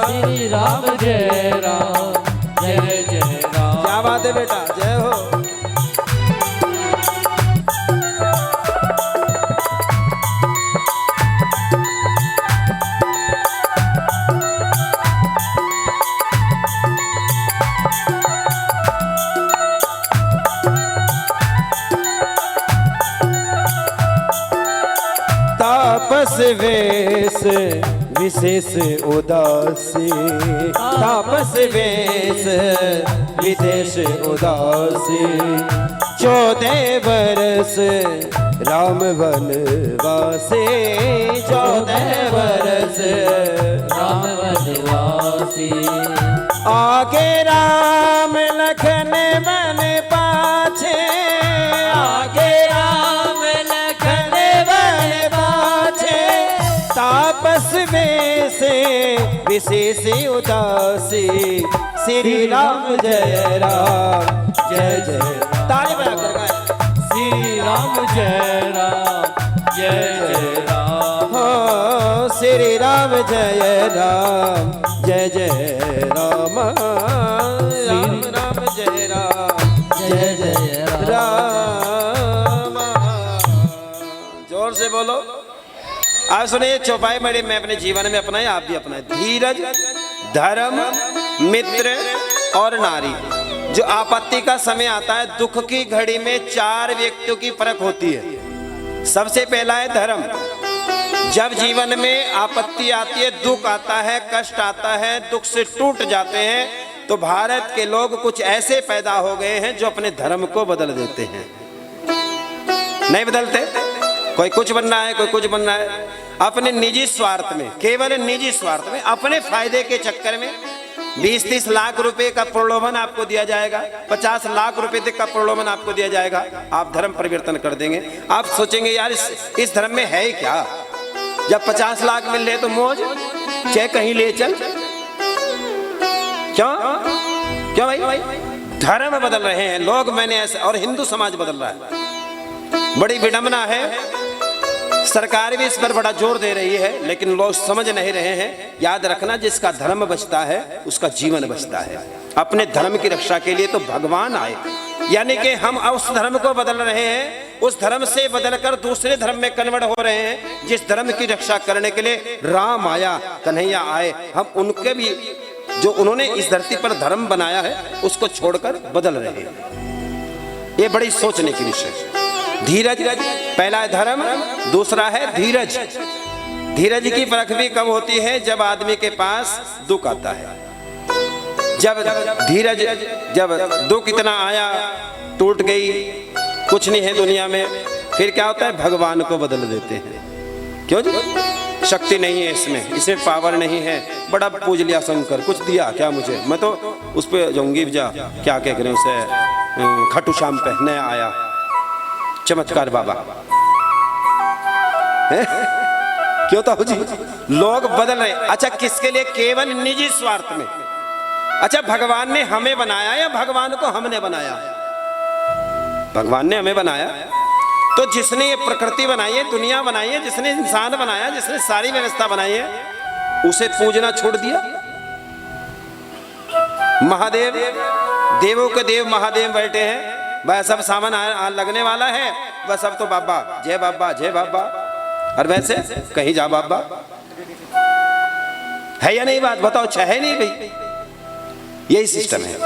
B: श्री राम जय राम, जय जय राम।
A: क्या बात है बेटा, जय हो। तापस वेश विशेष उदासी, तापस वेश विशेष उदासी, 14 बरस राम वनवासी, 14 बरस
B: राम वनवासी।
A: आगे राम लखन मन पाछे, आगे राम लखन मन पाछे, तापस में से विशेष उदासी, श्री राम जय राम, जय जय राम। ताली बजाकर गाएं।
B: श्री राम जय राम, जय जय राम।
A: हो श्री राम जय राम, जय जय राम, राम राम जय राम,
B: जय जय
A: राम। जोर से बोलो। आज सुनिए चौपाई मेरे मैं अपने जीवन में अपनाए, आप भी अपनाए। धीरज धर्म मित्र और नारी। जो आपत्ति का समय आता है, दुख की घड़ी में 4 व्यक्तियों की परख होती है। सबसे पहला है धर्म। जब जीवन में आपत्ति आती है, दुख आता है, कष्ट आता है, दुख से टूट जाते हैं, तो भारत के लोग कुछ ऐसे पैदा हो गए हैं जो अपने धर्म को बदल देते हैं। नहीं बदलते, कोई कुछ बनना है, कोई कुछ बनना है, अपने निजी स्वार्थ में, केवल निजी स्वार्थ में, अपने फायदे के चक्कर में 20-30 लाख रुपए का प्रलोभन आपको दिया जाएगा, 50 लाख रुपए तक का प्रलोभन आपको दिया जाएगा, आप धर्म परिवर्तन कर देंगे। आप सोचेंगे यार इस धर्म में है क्या, जब 50 लाख मिल रहे तो मौज, चाहे कहीं ले चल। क्यों क्यों भाई? धर्म बदल रहे हैं लोग, मैंने ऐसा, और हिंदू समाज बदल रहा है। बड़ी विडंबना है, सरकार भी इस पर बड़ा जोर दे रही है, लेकिन लोग समझ नहीं रहे हैं। याद रखना, जिसका धर्म बचता है उसका जीवन बचता है। अपने धर्म की रक्षा के लिए तो भगवान आए, यानी कि हम उस धर्म को बदल रहे हैं, उस धर्म से बदलकर दूसरे धर्म में कन्वर्ट हो रहे हैं। जिस धर्म की रक्षा करने के लिए राम आया, कन्हैया आए, हम उनके भी जो उन्होंने इस धरती पर धर्म बनाया है उसको छोड़कर बदल रहे हैं। ये बड़ी सोचने की विषय है। धीरज, पहला है धर्म, दूसरा है धीरज। धीरज की परख भी कब होती है? जब आदमी के पास दुख आता है। जब धीरज, जब दुख इतना आया, टूट गई, कुछ नहीं है दुनिया में, फिर क्या होता है? भगवान को बदल देते हैं। क्यों जी? शक्ति नहीं है इसमें, इसमें पावर नहीं है, बड़ा पूज लिया शंकर, कुछ दिया क्या मुझे, मैं तो उस पर जाऊंगी। जा क्या कह रहे उसे, खट्टू श्याम पे नया आया चमत्कार बाबा है? क्यों तो जी लोग बदल रहे। अच्छा, किसके लिए? केवल निजी स्वार्थ में। अच्छा, भगवान ने हमें बनाया या भगवान को हमने बनाया? भगवान ने हमें बनाया। तो जिसने ये प्रकृति बनाई है, दुनिया बनाई है, जिसने इंसान बनाया, जिसने सारी व्यवस्था बनाई है, उसे पूजना छोड़ दिया। महादेव, देवों के देव महादेव बैठे हैं, बस सब सामान लगने वाला है, बस अब तो बाबा जय बाबा जय बाबा, और वैसे कहीं जा बाबा। है या नहीं? बात बताओ, है नहीं भाई? यही सिस्टम है।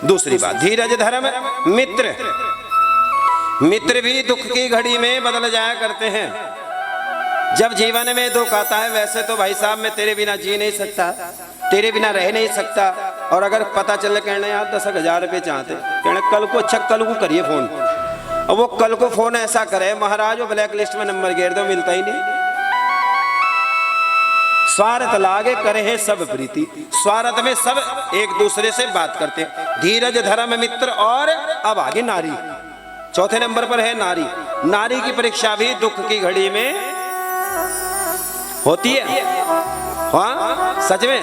A: दूसरी बात, धीरज धर्म मित्र। मित्र भी दुख की घड़ी में बदल जाया करते हैं। जब जीवन में दुख आता है, वैसे तो भाई साहब मैं तेरे बिना जी नहीं सकता, तेरे बिना रह नहीं सकता, और अगर पता चले कहने यार 10,000 रुपये चाहते, कहने कल को, अच्छा कल को करिए फोन, और वो कल को फोन ऐसा करे महाराज वो ब्लैक लिस्ट में नंबर घेर दो, मिलता ही नहीं। स्वार्थ लागे करे हैं सब प्रीति, स्वार्थ में सब एक दूसरे से बात करते हैं। धीरज धर्म मित्र, और अब आगे नारी, चौथे नंबर पर है नारी। नारी की परीक्षा भी दुख की घड़ी में होती है। हाँ सच में,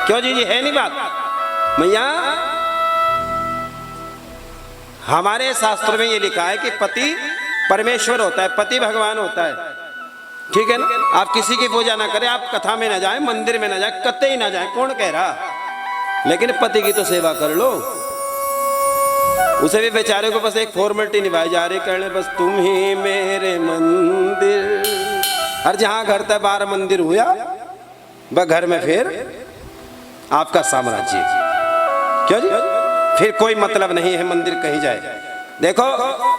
A: क्यों जी है नहीं बात मैया? हमारे शास्त्र में ये लिखा है कि पति परमेश्वर होता है, पति भगवान होता है, ठीक है ना। आप किसी की पूजा ना करें, आप कथा में ना जाएं, मंदिर में ना जाएं, कत्ते ही ना जाएं, कौन कह रहा, लेकिन पति की तो सेवा कर लो। उसे भी बेचारे को बस एक फॉर्मेलिटी निभाई जा रही, कहने बस तुम ही मेरे मंदिर, और जहां घर तक 12 मंदिर हुआ वह घर में फिर आपका साम्राज्य। क्यों जी? फिर कोई मतलब नहीं है मंदिर कहीं जाए। देखो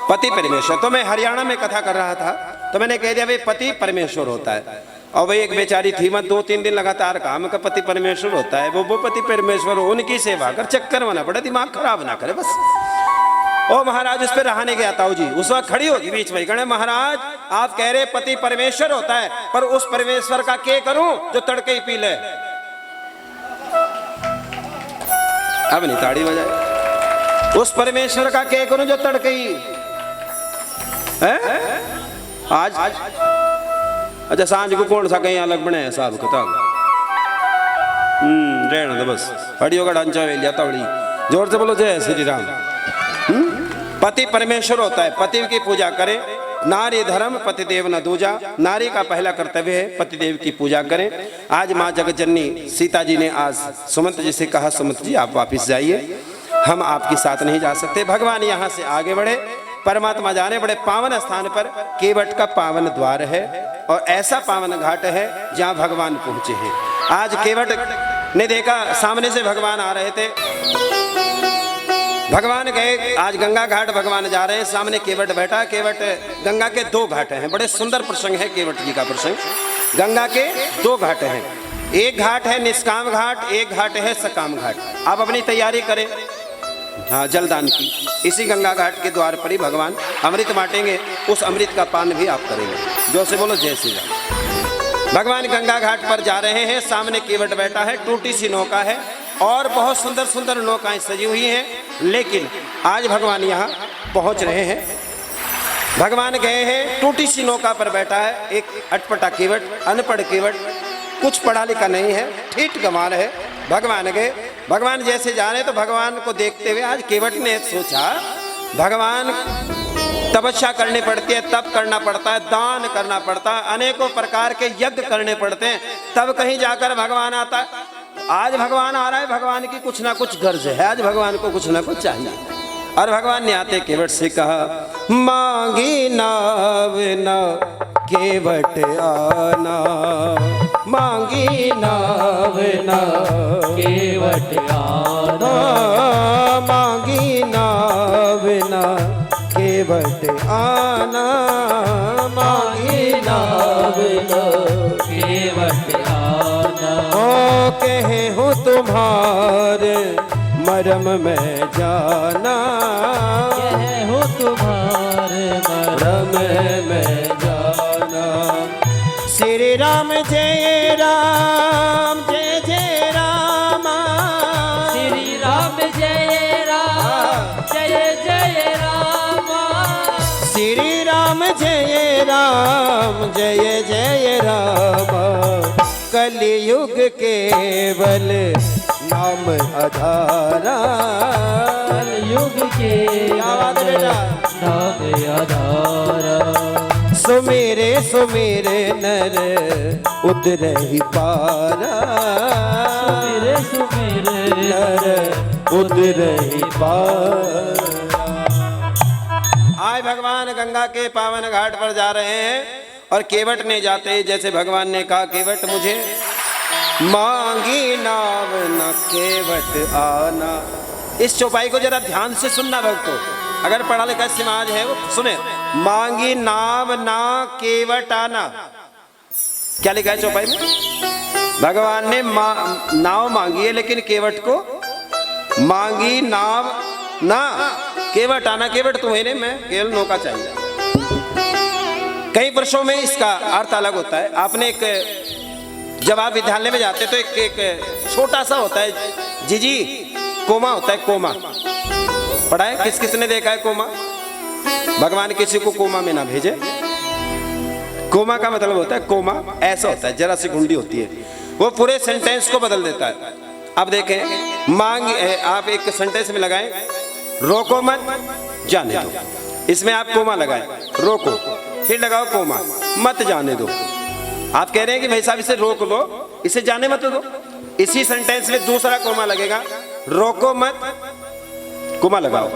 A: पति परमेश्वर, तो मैं हरियाणा में कथा कर रहा था तो मैंने कह दिया भाई पति परमेश्वर होता है, और वही एक बेचारी थी, मैं 2-3 दिन लगातार काम का पति परमेश्वर होता है, वो पति परमेश्वर हो, उनकी सेवा कर, चक्कर में ना पड़े, दिमाग खराब ना करे बस। ओ महाराज उस पर रहाने गया ताऊ जी, उस वक्त खड़ी होगी बीच में, कहने महाराज आप कह रहे पति परमेश्वर होता है, पर उस परमेश्वर का क्या करूं जो तड़के ही पी ले। अब नहीं ताड़ी बजाए, उस परमेश्वर का क्या करूं जो तड़के ही है? आज अच्छा सांझ को कौन सा कहीं अलग बने है साहब किताब, रहना तो बस हड़ियों का ढांचा ले लिया तवड़ी, जोर से बोलो जय श्री राम। पति परमेश्वर होता है, पति की पूजा करें। नारी धर्म पतिदेव न दूजा, नारी का पहला कर्तव्य है पतिदेव की पूजा करें। आज माँ जगत जननी सीता जी ने आज सुमंत जी से कहा सुमंत जी आप वापिस जाइए, हम आपके साथ नहीं जा सकते। भगवान यहाँ से आगे बढ़े, परमात्मा जाने बड़े पावन स्थान पर केवट का पावन द्वार है, और ऐसा पावन घाट है जहाँ भगवान पहुंचे हैं। आज केवट ने देखा सामने से भगवान आ रहे थे, भगवान गए, आज गंगा घाट भगवान जा रहे हैं, सामने केवट बैठा। केवट, गंगा के 2 घाट हैं, बड़े सुंदर प्रसंग है केवट जी का प्रसंग। गंगा के 2 घाट हैं, एक घाट है निष्काम घाट, एक घाट है सकाम घाट। आप अपनी तैयारी करें हाँ जलदान की। इसी गंगा घाट के द्वार पर ही भगवान अमृत बांटेंगे, उस अमृत का पान भी आप करेंगे। जो से बोलो जय श्री राम। भगवान गंगा घाट पर जा रहे हैं, सामने केवट बैठा है, टूटी सी नौका है और बहुत सुंदर सुंदर नौकाएं सजी हुई हैं, लेकिन आज भगवान यहाँ पहुँच रहे हैं। भगवान गए हैं, टूटी सी नौका पर बैठा है एक अटपटा केवट, अनपढ़ केवट, कुछ पढ़ा लिखा नहीं है, ठीठ गंवार है। भगवान गए, भगवान जैसे जा रहे तो भगवान को देखते हुए आज केवट ने सोचा भगवान तपस्या करनी पड़ती है, तप करना पड़ता है, दान करना पड़ता है, अनेकों प्रकार के यज्ञ करने पड़ते हैं, तब कहीं जाकर भगवान आता है। आज भगवान आ रहा है, भगवान की कुछ ना कुछ गर्ज है, आज भगवान को कुछ ना कुछ चाहिए। और भगवान ने आते केवट से कहा मांगी नाव न केवट आना, मांगी नाव न
B: केवट आना,
A: मांगी नाव न केवट आना, मांगी
B: नाव न केवट आना।
A: ओ कहे हूँ तुम्हारे मरम में जाना,
B: कहे हूँ तुम्हारे
A: मरम में जाना। श्री राम जय राम जय जय राम,
B: श्री राम जय राम जय जय राम,
A: श्री राम जय राम जय जय राम। कलियुग केवल नाम आधारा,
B: कलयुग के नाम आधारा।
A: सुमेरे सुमेरे नर उतरे ही पारा,
B: सुमेरे सुमेरे
A: नर उतरे ही पारा। आज भगवान गंगा के पावन घाट पर जा रहे हैं, और केवट ने जाते ही जैसे भगवान ने कहा केवट मुझे मांगी नाव न केवट आना। इस चौपाई को जरा ध्यान से सुनना भक्तों, अगर पढ़ा लिखा समाज है वो सुने, मांगी नाव ना केवट आना। क्या लिखा है चौपाई में? भगवान ने नाव मांगी है लेकिन केवट को मांगी नाव ना केवट आना। केवट तुम्हें मैं केवल नौका चाहिए। कई वर्षों में इसका अर्थ अलग होता है। आपने एक, जब आप विद्यालय में जाते तो एक छोटा सा होता है जीजी, कोमा होता है, कोमा पढ़ा है? किस किसने देखा है कोमा? भगवान किसी को कोमा में ना भेजे। कोमा का मतलब होता है, कोमा ऐसा होता है, जरा सी गुंडी होती है, वो पूरे सेंटेंस को बदल देता है। अब देखें, मांग आप एक सेंटेंस में लगाएं, रोको मत जाने दो, इसमें आप कोमा लगाएं, रोको, फिर लगाओ कोमा, मत जाने दो। आप कह रहे हैं कि भाई साहब इसे रोक लो, इसे जाने मत दो। इसी सेंटेंस में दूसरा कोमा लगेगा, रोको मत, कोमा लगाओ,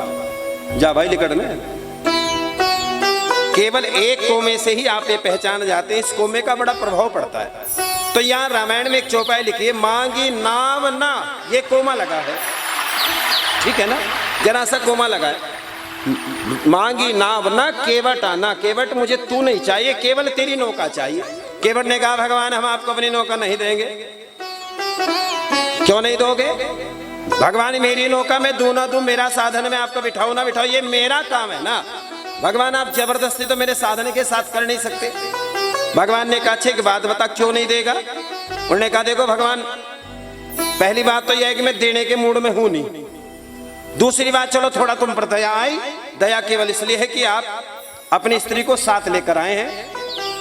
A: जा भाई निकटने। केवल एक कोमे से ही आप ये पहचान जाते हैं, इस कोमे का बड़ा प्रभाव पड़ता है। तो यहाँ रामायण में एक चौपाई लिखी है, मांगी नाव ना, ये कोमा लगा है, ठीक है ना, जरा सा कोमा लगा है। मांगी नाव ना केवट आना, केवट मुझे तू नहीं चाहिए, केवल तेरी नौका चाहिए। केवट ने कहा भगवान हम आपको अपनी नौका नहीं देंगे। क्यों नहीं दोगे? भगवान मेरी नौका में दूं ना दूं, मेरा साधन में आपको बिठाओ ना बिठाओ, ये मेरा काम है ना। भगवान आप जबरदस्ती तो मेरे साधन के साथ कर नहीं सकते। भगवान ने कहा अच्छी बात बता, क्यों नहीं देगा? उन्होंने कहा देखो भगवान, पहली बात तो यह है कि मैं देने के मूड में हूं नहीं। दूसरी बात, चलो थोड़ा तुम पर दया आई, दया केवल इसलिए है कि आप अपनी स्त्री को साथ लेकर आए हैं।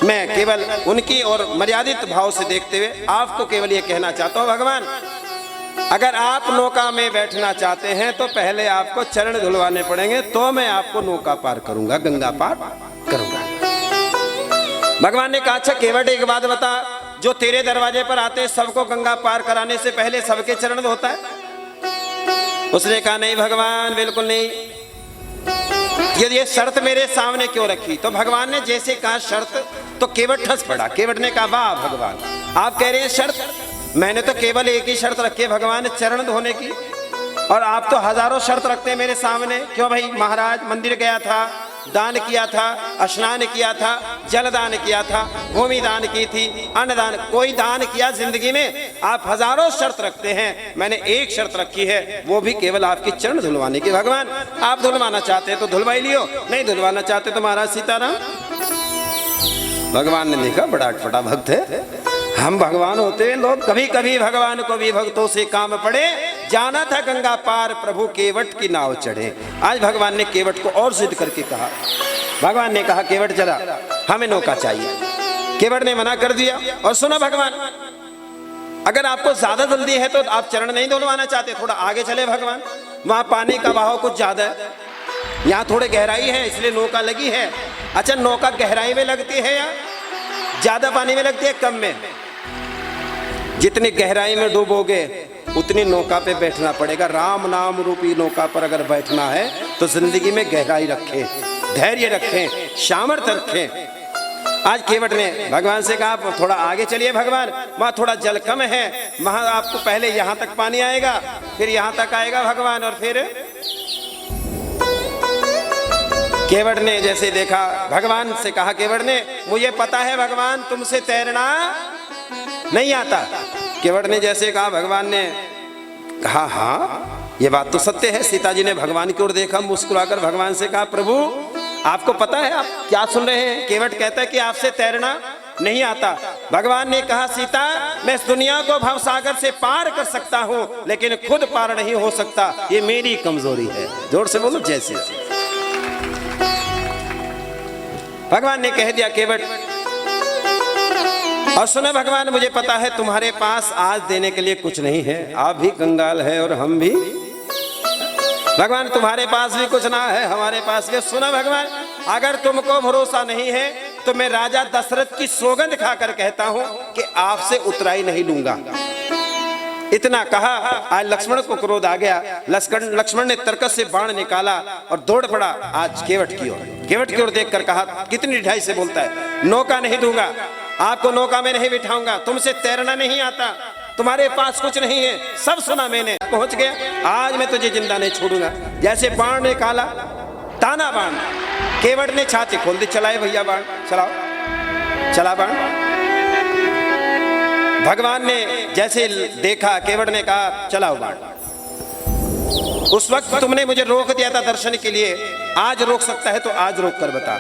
A: मैं केवल उनकी और मर्यादित भाव से देखते हुए आपको केवल ये कहना चाहता हूं, भगवान अगर आप नौका में बैठना चाहते हैं तो पहले आपको चरण धुलवाने पड़ेंगे, तो मैं आपको नौका पार करूंगा, गंगा पार करूंगा। भगवान ने कहा अच्छा केवट एक बात बता, जो तेरे दरवाजे पर आते सबको गंगा पार कराने से पहले सबके चरण धोता है? उसने कहा नहीं भगवान, बिल्कुल नहीं। ये शर्त मेरे सामने क्यों रखी? तो भगवान ने जैसे कहा शर्त, तो केवट हंस पड़ा। केवट ने कहा वाह भगवान, आप कह रहे हैं शर्त, मैंने तो केवल एक ही शर्त रखी है भगवान, चरण धोने की, और आप तो हजारों शर्त रखते हैं मेरे सामने। क्यों भाई? महाराज मंदिर गया था, दान किया था, स्नान किया था, जल दान किया था, भूमि दान की थी, अन्न दान, कोई दान किया जिंदगी में? आप हजारों शर्त रखते हैं, मैंने एक शर्त रखी है, वो भी केवल आपकी चरण धुलवाने की। भगवान आप धुलवाना चाहते हैं तो धुलवाई लियो, नहीं धुलवाना चाहते तो महाराज सीताराम। भगवान ने देखा बड़ा अटपटा भक्त है, हम भगवान होते हैं लोग, कभी कभी भगवान को भी भक्तों से काम पड़े। जाना था गंगा पार, प्रभु केवट की नाव चढ़े। आज भगवान ने केवट को और जिद करके कहा, भगवान ने कहा केवट जरा हमें नौका चाहिए। केवट ने मना कर दिया। और सुनो भगवान, अगर आपको ज्यादा जल्दी है तो आप चरण नहीं धुलवाना चाहते, थोड़ा आगे चले भगवान, वहां पानी का बहाव कुछ ज्यादा है, यहाँ थोड़े गहराई है इसलिए नौका लगी है। अच्छा नौका गहराई में लगती है या ज्यादा पानी में लगती है? कम में। जितनी गहराई में डूबोगे उतनी नौका पे बैठना पड़ेगा। राम नाम रूपी नौका पर अगर बैठना है तो जिंदगी में गहराई रखें, धैर्य रखें, सामर्थ्य रखें। आज केवट ने भगवान से कहा थोड़ा आगे चलिए भगवान, वहां थोड़ा जल कम है, वहां आपको पहले यहां तक पानी आएगा, फिर यहां तक आएगा भगवान, और फिर केवट ने जैसे देखा, भगवान से कहा केवट ने मुझे पता है भगवान तुमसे तैरना नहीं आता। केवट ने जैसे कहा, भगवान ने कहा हाँ ये बात तो सत्य है। सीता जी ने भगवान की ओर देखा, मुस्कुराकर भगवान से कहा प्रभु आपको पता है आप क्या सुन रहे हैं? केवट कहता है कि आपसे तैरना नहीं आता। भगवान ने कहा सीता मैं इस दुनिया को भवसागर से पार कर सकता हूं, लेकिन खुद पार नहीं हो सकता, ये मेरी कमजोरी है। जोर से बोलो जैसे। भगवान ने कह दिया केवट, और सुनो भगवान मुझे पता है तुम्हारे पास आज देने के लिए कुछ नहीं है, आप भी कंगाल है और हम भी। भगवान तुम्हारे पास भी कुछ ना है, हमारे पास भी। सुनो भगवान अगर तुमको भरोसा नहीं है तो मैं राजा दशरथ की सौगंध खाकर कहता हूं कि आपसे उतराई नहीं लूंगा। इतना कहा, आज लक्ष्मण को क्रोध आ गया। लक्ष्मण ने तरकस से बाण निकाला और दौड़ पड़ा आज केवट की ओर। केवट की ओर देखकर कहा, कितनी ढाई से बोलता है, नौका नहीं दूंगा, आपको नौका में नहीं बिठाऊंगा, तुमसे तैरना नहीं आता, तुम्हारे पास कुछ नहीं है, सब सुना मैंने, पहुंच गया, आज मैं तुझे जिंदा नहीं छोड़ूंगा। जैसे बाण निकाला ताना बाण। केवट ने छाती खोल दी, चलाए भैया बाण, चलाओ, चला बाण। भगवान ने जैसे देखा, केवट ने कहा चलाओ बाण। उस वक्त तुमने मुझे रोक दिया था दर्शन के लिए, आज रोक सकता है तो आज रोक कर बता।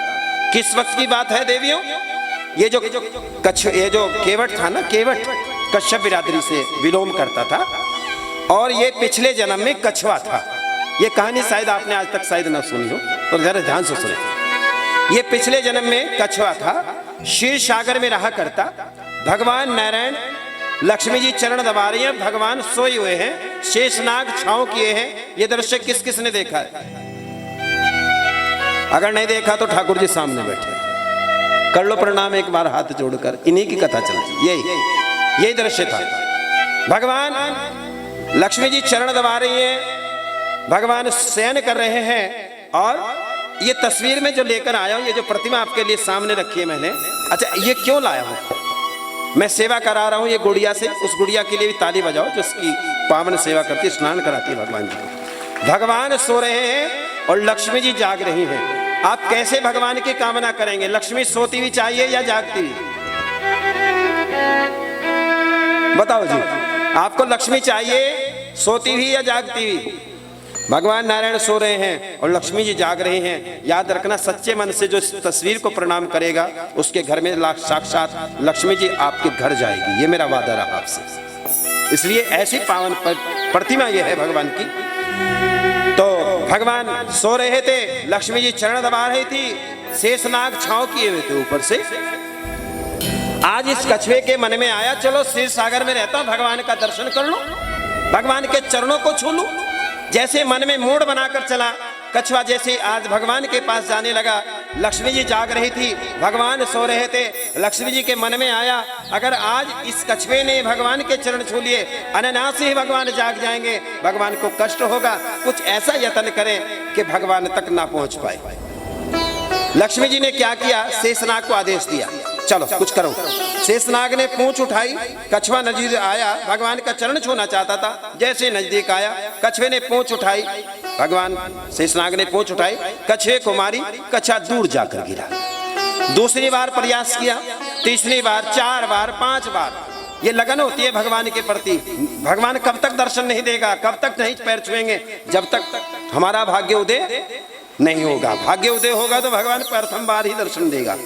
A: किस वक्त की बात है देवियों? ये जो केवट था ना, केवट कश्यप बिरादरी से विलोम करता था और ये पिछले जन्म में कछुआ था। ये कहानी शायद आपने आज तक शायद ना सुनी हो, तो जरा ध्यान से सुने। ये पिछले जन्म में कछुआ था, क्षीर सागर में रहा करता। भगवान नारायण लक्ष्मी जी चरण दबा रही हैं, भगवान सोए हुए हैं, शेषनाग छांव किए हैं। ये दृश्य किस किस ने देखा है? अगर नहीं देखा तो ठाकुर जी सामने बैठे, कर लो प्रणाम एक बार हाथ जोड़कर, इन्हीं की कथा चलती। यही दृश्य था। भगवान लक्ष्मी जी चरण दबा रही हैं, भगवान शयन कर रहे हैं। और ये तस्वीर में जो लेकर आया हूं, ये जो प्रतिमा आपके लिए सामने रखी है मैंने, अच्छा ये क्यों लाया हूं? मैं सेवा करा रहा हूं ये गुड़िया से, उस गुड़िया के लिए भी ताली बजाओ जो उसकी पावन सेवा करती है, स्नान कराती है भगवान जी को। भगवान सो रहे हैं और लक्ष्मी जी जाग रही हैं। आप कैसे भगवान की कामना करेंगे? लक्ष्मी सोती हुई चाहिए या जागती हुई? बताओ जी, आपको लक्ष्मी चाहिए सोती हुई या जागती हुई? भगवान नारायण सो रहे हैं और लक्ष्मी जी जाग रही हैं। याद रखना, सच्चे मन से जो इस तस्वीर को प्रणाम करेगा उसके घर में साक्षात लक्ष्मी जी आपके घर जाएगी। ये मेरा वादा रहा आपसे। इसलिए ऐसी पावन प्रतिमा ये है भगवान की। तो भगवान सो रहे थे, लक्ष्मी जी चरण दबा रही थी, शेषनाग छांव किए हुए थे ऊपर से। आज इस कछुए के मन में आया, चलो क्षीर सागर में रहता हूं, भगवान का दर्शन कर लो, भगवान के चरणों को छू लूं। जैसे मन में मूड बनाकर चला कछुआ, जैसे आज भगवान के पास जाने लगा। लक्ष्मी जी जाग रही थी, भगवान सो रहे थे। लक्ष्मी जी के मन में आया, अगर आज इस कछुए ने भगवान के चरण छू लिए, अनायास ही भगवान जाग जाएंगे, भगवान को कष्ट होगा, कुछ ऐसा यत्न करें कि भगवान तक ना पहुंच पाए। लक्ष्मी जी ने क्या किया? शेषनाग को आदेश दिया, चलो कुछ करो। शेषनाग ने पूंछ उठाई, कछुआ नजदीक आया, भगवान का चरण छूना चाहता था। जैसे नजदीक आया, कछुए ने पूंछ उठाई, भगवान शेषनाग ने पूंछ उठाई, कछुए को मारी, कछुआ दूर जाकर गिरा। दूसरी बार प्रयास किया, तीसरी बार, 4 बार, 5 बार। ये लगन होती है भगवान के प्रति। भगवान कब तक दर्शन नहीं देगा, कब तक नहीं पैर छुएंगे? जब तक हमारा भाग्य उदय नहीं होगा। भाग्य उदय होगा तो भगवान प्रथम बार ही दर्शन देगा।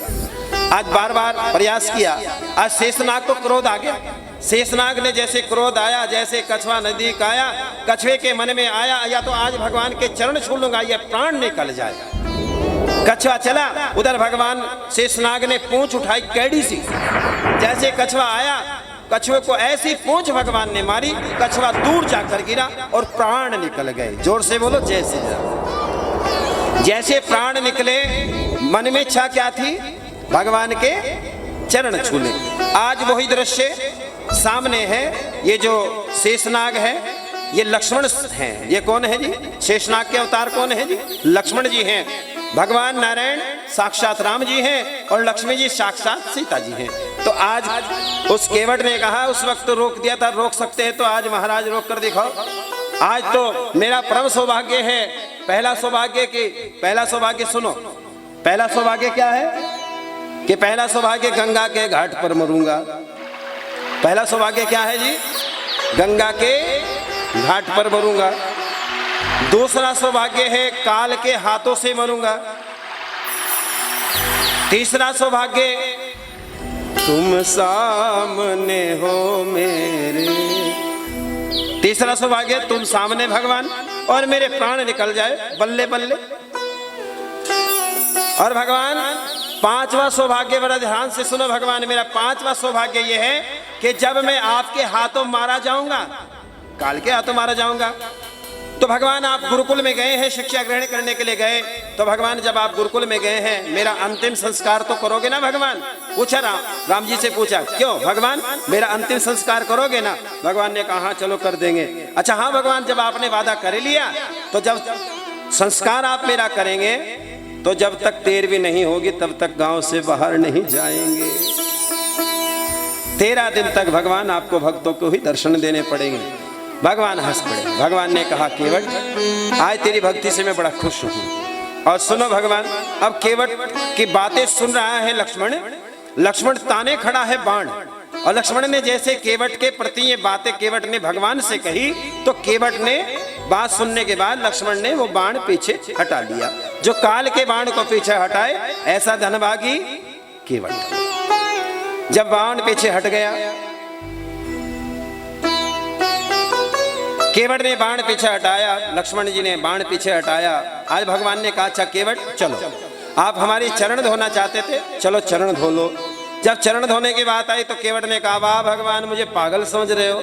A: आज बार बार प्रयास किया, आज शेषनाग को क्रोध आ गया। शेषनाग ने जैसे क्रोध आया, जैसे कछुआ नजदीक आया, कछुए के मन में आया, या तो आज भगवान के चरण छू लूंगा या प्राण निकल जाएगा। कछुआ चला, उधर भगवान शेषनाग ने पूंछ उठाई कैडी सी। जैसे कछुआ आया, कछुए को ऐसी पूंछ भगवान ने मारी, कछुआ दूर जाकर गिरा और प्राण निकल गए। जोर से बोलो जय श्री राम। जैसे प्राण निकले, मन में इच्छा क्या थी? भगवान के चरण छू ले। आज वही दृश्य सामने है। ये जो शेषनाग है, ये लक्ष्मण हैं। ये कौन है जी? शेषनाग के अवतार कौन है जी? लक्ष्मण जी हैं। भगवान नारायण साक्षात राम जी हैं और लक्ष्मी जी साक्षात सीता जी हैं। तो आज उस केवट ने कहा, उस वक्त तो रोक दिया था, रोक सकते हैं तो आज महाराज रोक कर दिखाओ। आज तो मेरा परम सौभाग्य है। पहला सौभाग्य सुनो। पहला सौभाग्य क्या है? कि पहला सौभाग्य गंगा के घाट पर मरूंगा। पहला सौभाग्य क्या है जी? गंगा के घाट पर मरूंगा। दूसरा सौभाग्य है काल के हाथों से मरूंगा। तीसरा सौभाग्य तुम सामने हो मेरे। तीसरा सौभाग्य तुम सामने भगवान और मेरे प्राण निकल जाए, बल्ले बल्ले। और भगवान पांचवा सौभाग्य, बड़ा ध्यान से सुनो भगवान, मेरा पांचवा सौभाग्य यह है कि जब मैं आपके हाथों मारा जाऊंगा, काल के हाथों मारा जाऊंगा, तो भगवान आप गुरुकुल में गए हैं, शिक्षा ग्रहण करने के लिए गए, तो भगवान जब आप गुरुकुल में गए हैं, मेरा अंतिम संस्कार तो करोगे ना भगवान? पूछा राम जी से पूछा, क्यों भगवान मेरा अंतिम संस्कार करोगे ना? भगवान ने कहा हाँ चलो कर देंगे। अच्छा हाँ भगवान, जब आपने वादा कर लिया तो जब संस्कार आप मेरा करेंगे तो जब तक देर भी नहीं होगी तब तक गांव से बाहर नहीं जाएंगे। 13 दिन तक भगवान आपको भक्तों को ही दर्शन देने पड़ेंगे। भगवान हंस पड़े। भगवान ने कहा केवट आज तेरी भक्ति से मैं बड़ा खुश हूँ, और सुनो भगवान, अब केवट की बातें सुन रहा है लक्ष्मण। लक्ष्मण ताने खड़ा है बाण, और लक्ष्मण ने जैसे केवट के प्रति ये बातें केवट ने भगवान से कही, तो केवट ने बात सुनने के बाद लक्ष्मण ने वो बाण पीछे हटा लिया। जो काल के बाण को पीछे हटाए ऐसा धनभागी केवट। जब बाण पीछे हट गया, केवट ने बाण पीछे हटाया, लक्ष्मण जी ने बाण पीछे हटाया। आज भगवान ने कहा अच्छा केवट चलो, आप हमारी चरण धोना चाहते थे, चलो चरण धो लो। जब चरण धोने की बात आई तो केवट ने कहा वाह भगवान, मुझे पागल समझ रहे हो।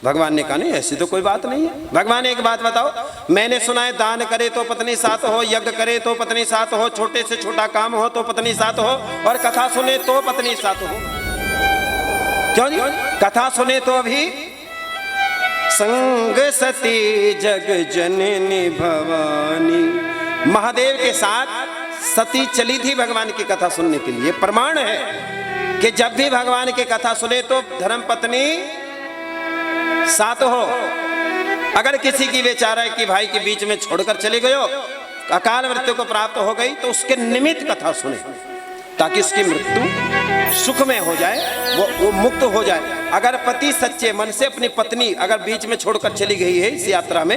A: भगवान ने कहा नहीं, ऐसी तो कोई बात नहीं है। भगवान एक बात बताओ, मैंने सुना है दान करे तो पत्नी साथ हो, यज्ञ करे तो पत्नी साथ हो, छोटे से छोटा काम हो तो पत्नी साथ हो, और कथा सुने तो पत्नी साथ हो। क्यों जी? कथा सुने तो अभी संग सती जग जननी भवानी, महादेव के साथ सती चली थी भगवान की कथा सुनने के लिए। प्रमाण है कि जब भी भगवान की कथा सुने तो धर्म पत्नी साथ हो। अगर किसी की बेचारा की भाई के बीच में छोड़कर चले गए, अकाल मृत्यु को प्राप्त हो गई, तो उसके निमित्त कथा सुने ताकि उसकी मृत्यु सुखमय हो जाए, वो मुक्त हो जाए। अगर पति सच्चे मन से अपनी पत्नी अगर बीच में छोड़कर चली गई है इस यात्रा में,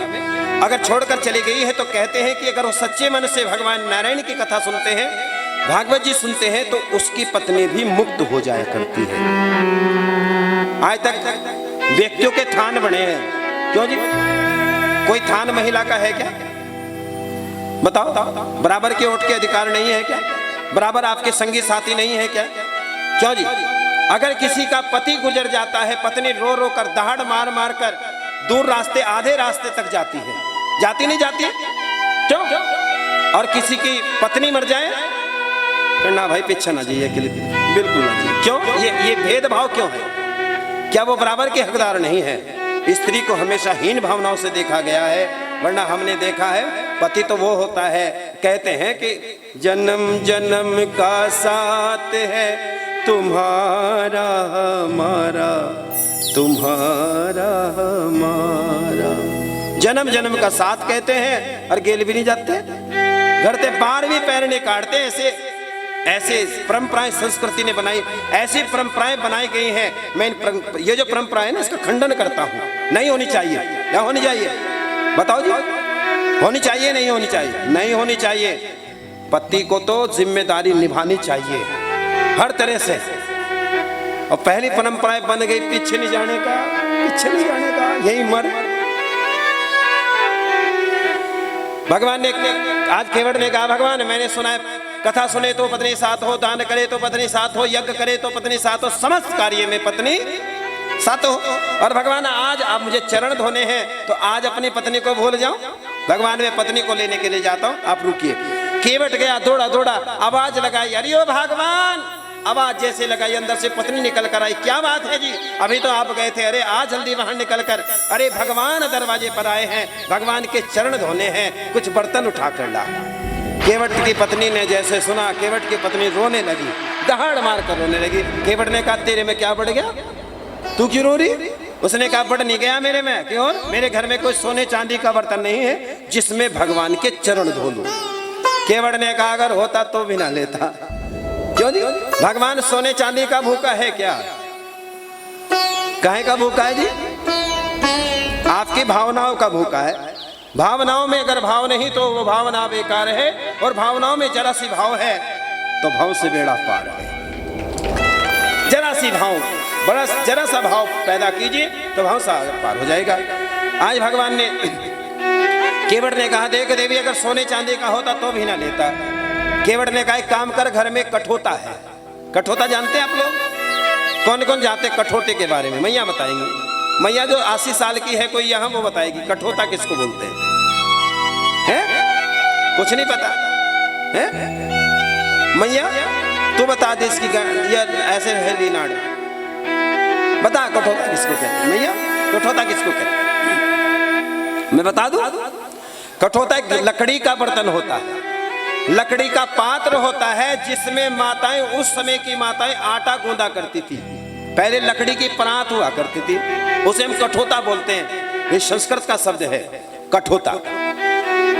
A: अगर छोड़कर चली गई है, तो कहते हैं कि अगर वो सच्चे मन से भगवान नारायण की कथा सुनते हैं, भागवत जी सुनते हैं, तो उसकी पत्नी भी मुक्त हो जाया करती है। आज तक व्यक्तियों के थान बने हैं, क्यों जी? कोई थान महिला का है क्या? बताओ, बराबर के वोट के अधिकार नहीं है क्या? बराबर आपके संगी साथी नहीं है क्या? क्यों जी? अगर किसी का पति गुजर जाता है, पत्नी रो रो कर दहाड़ मार मार कर दूर रास्ते, आधे रास्ते तक जाती है, जाती नहीं जाती है? क्यों? और किसी की पत्नी मर जाए, ना भाई पीछे ना जाइए, बिल्कुल ना जाइए। क्यों? ये भेदभाव क्यों है? क्या वो बराबर के हकदार नहीं है? स्त्री को हमेशा हीन भावनाओं से देखा गया है, वरना हमने देखा है पति तो वो होता है, कहते हैं कि जन्म जन्म का साथ है तुम्हारा हमारा, तुम्हारा हमारा। जन्म जन्म का साथ कहते हैं, और गेल भी नहीं जाते, घर से बाहर भी पैर नहीं काटते। ऐसे परंपराएं संस्कृति ने बनाई, ऐसी परंपराएं बनाई गई हैं। मैं ये जो परंपरा है ना, इसका खंडन करता हूं। नहीं होनी चाहिए, या होनी चाहिए? बताओ जी, होनी चाहिए नहीं होनी चाहिए? नहीं होनी चाहिए। पति को तो जिम्मेदारी निभानी चाहिए हर तरह से। और पहली परंपराएं बन गई पीछे नहीं जाने का, पीछे नहीं जाने का, यही मर। भगवान ने, आज केवट ने कहा भगवान मैंने सुना है कथा सुने तो पत्नी साथ हो, दान करे तो पत्नी साथ हो, यज्ञ करे तो पत्नी साथ हो, समस्त कार्य में पत्नी साथ हो। और भगवान आज आप मुझे चरण धोने हैं, तो आज अपनी पत्नी को भूल जाऊं? भगवान मैं पत्नी को लेने के लिए जाता हूं, आप रुकिए। केवट गया, दौड़ा दौड़ा, आवाज लगाई, अरे ओ भगवान। आवाज जैसे लगाई, अंदर से पत्नी निकल कर आई। क्या बात है जी, अभी तो आप गए थे, अरे आज जल्दी बाहर निकल कर। अरे भगवान दरवाजे पर आए हैं, भगवान के चरण धोने हैं, कुछ बर्तन उठा कर ला। केवट की पत्नी ने जैसे सुना, केवट की पत्नी रोने लगी, दहाड़ मार कर रोने लगी। केवट ने कहा तेरे में क्या बढ़ गया, तू क्यों रो रही? उसने कहा बढ़ नहीं गया मेरे में, क्यों? मेरे घर में कोई सोने चांदी का बर्तन नहीं है जिसमें भगवान के चरण धो लूं। केवट ने कहा अगर होता तो भी ना लेता। क्यों जी? भगवान सोने चांदी का भूखा है क्या? काहे का भूखा है जी? आपकी भावनाओं का भूखा है। भावनाओं में अगर भाव नहीं तो वो भावना बेकार है, और भावनाओं में जरा सी भाव है तो भाव से बेड़ा पार है। जरा सी भाव, बड़ा जरा सा भाव पैदा कीजिए तो भाव से पार हो जाएगा। आज भगवान ने, केवट ने कहा देख देवी अगर सोने चांदी का होता तो भी ना लेता। केवट ने कहा एक काम कर, घर में कठोता है। कठोता जानते हैं आप लोग? कौन कौन जानते कठोते के बारे में? मैया बताएंगे। मैया जो 80 साल की है कोई यहाँ, वो बताएगी कठोता किसको बोलते हैं। कुछ नहीं पता है? मैया तू बता दे इसकी, ऐसे है लीनाड़, बता कठोता किसको कहते हैं? मैया कठोता किसको कहते हैं? मैं बता दूं? कठोता एक लकड़ी का बर्तन होता है, लकड़ी का पात्र होता है जिसमें माताएं, उस समय की माताएं आटा गूंदा करती थी। पहले लकड़ी की परात हुआ करती थी, उसे हम कठोता बोलते हैं। ये संस्कृत का शब्द है कठोता।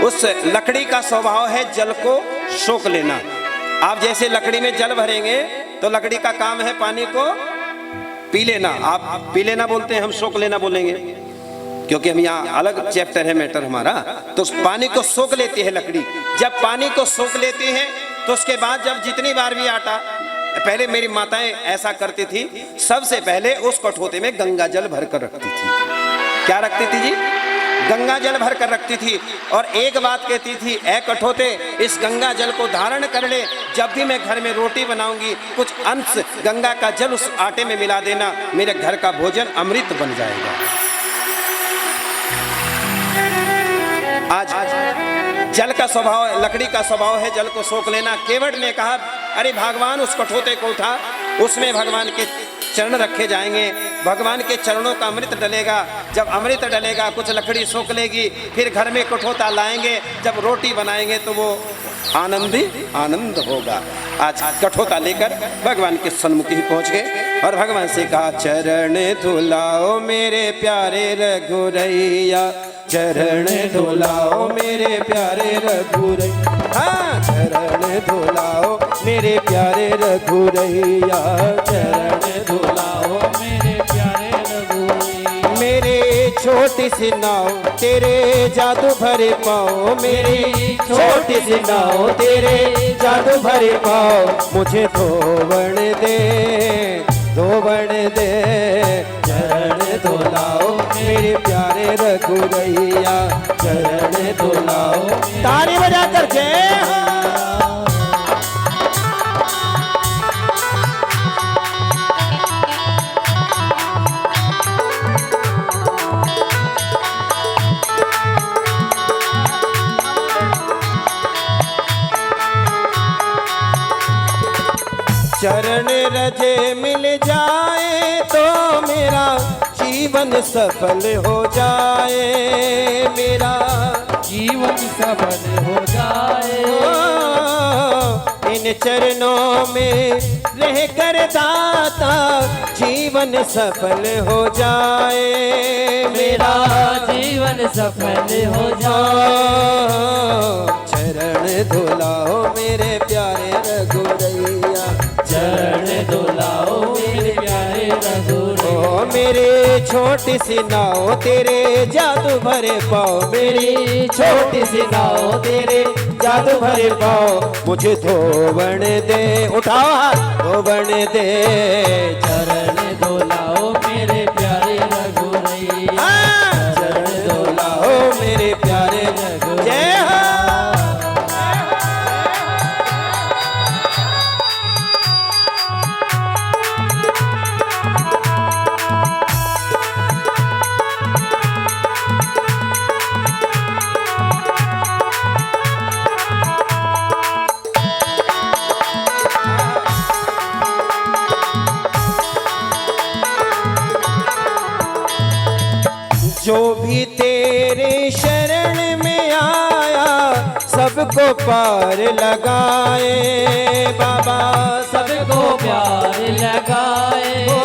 A: उस लकड़ी का स्वभाव है जल को सोख लेना। आप जैसे लकड़ी में जल भरेंगे तो लकड़ी का काम है पानी को पी लेना। आप पी लेना बोलते हैं, हम सोख लेना बोलेंगे, क्योंकि हम यहाँ अलग चैप्टर है मैटर हमारा। तो पानी को सोख लेती है लकड़ी। जब पानी को सोख लेती है तो उसके बाद जब जितनी बार भी आटा, पहले मेरी माताएं ऐसा करती थी, सबसे पहले उस कठोते में गंगा जल भर कर रखती थी। क्या रखती थी जी? गंगा जल भर कर रखती थी। और एक बात कहती थी, ऐ कठोते इस गंगा जल को धारण कर ले, जब भी मैं घर में रोटी बनाऊंगी कुछ अंश गंगा का जल उस आटे में मिला देना, मेरे घर का भोजन अमृत बन जाएगा। आज जल का स्वभाव, लकड़ी का स्वभाव है जल को सोख लेना। केवट ने कहा, अरे भगवान उस कठोते को उठा, उसमें भगवान के चरण रखे जाएंगे, भगवान के चरणों का अमृत डलेगा। जब अमृत डलेगा कुछ लकड़ी सोख लेगी, फिर घर में कठोता लाएंगे, जब रोटी बनाएंगे तो वो आनंद ही आनंद होगा। आज कठोता लेकर भगवान के सन्मुख ही पहुंच गए और भगवान से कहा, चरण धुलाओ मेरे प्यारे रघुरैया, चरण धुलाओ मेरे प्यारे रघुरैया, हाँ चरण धुलाओ मेरे प्यारे रघुरैया, चरण
B: धुलाओ मेरे प्यारे रघुरैया।
A: मेरे छोटी सी नाव तेरे जादू भरे पाओ, मेरी छोटी सी नाव तेरे जादू भरे पाओ, मुझे धोवण दे धोवण दे, चरण धुलाओ मेरे प्यारे रघुरैया, चरण धुलाओ। ताली बजा कर जय हो। चरण रजे मिल जाए तो मेरा जीवन सफल हो जाए, मेरा
B: जीवन सफल हो जाए।
A: इन चरणों में रह कर दाता जीवन सफल हो जाए, मेरा
B: जीवन सफल हो जाए।
A: चरण धुलाओ मेरे प्यारे रघुरैया,
B: चरण धुलाओ मेरे प्यारे रघुरैया।
A: ओ मेरे छोटी सी नाव तेरे जादू भरे पाओ, मेरी छोटी सी नाव तेरे जादू भरे पाओ, मुझे धोवण दे, उठाओ हाथ, धोवण दे,
B: चरण धुलाओ मेरे प्यारे रघुरैया,
A: चरण धुलाओ मेरे प्यारे रघुरैया। जय हो। जो भी तेरे शरण में आया सबको पार लगाए, बाबा
B: सबको प्यार लगाए।
A: ओ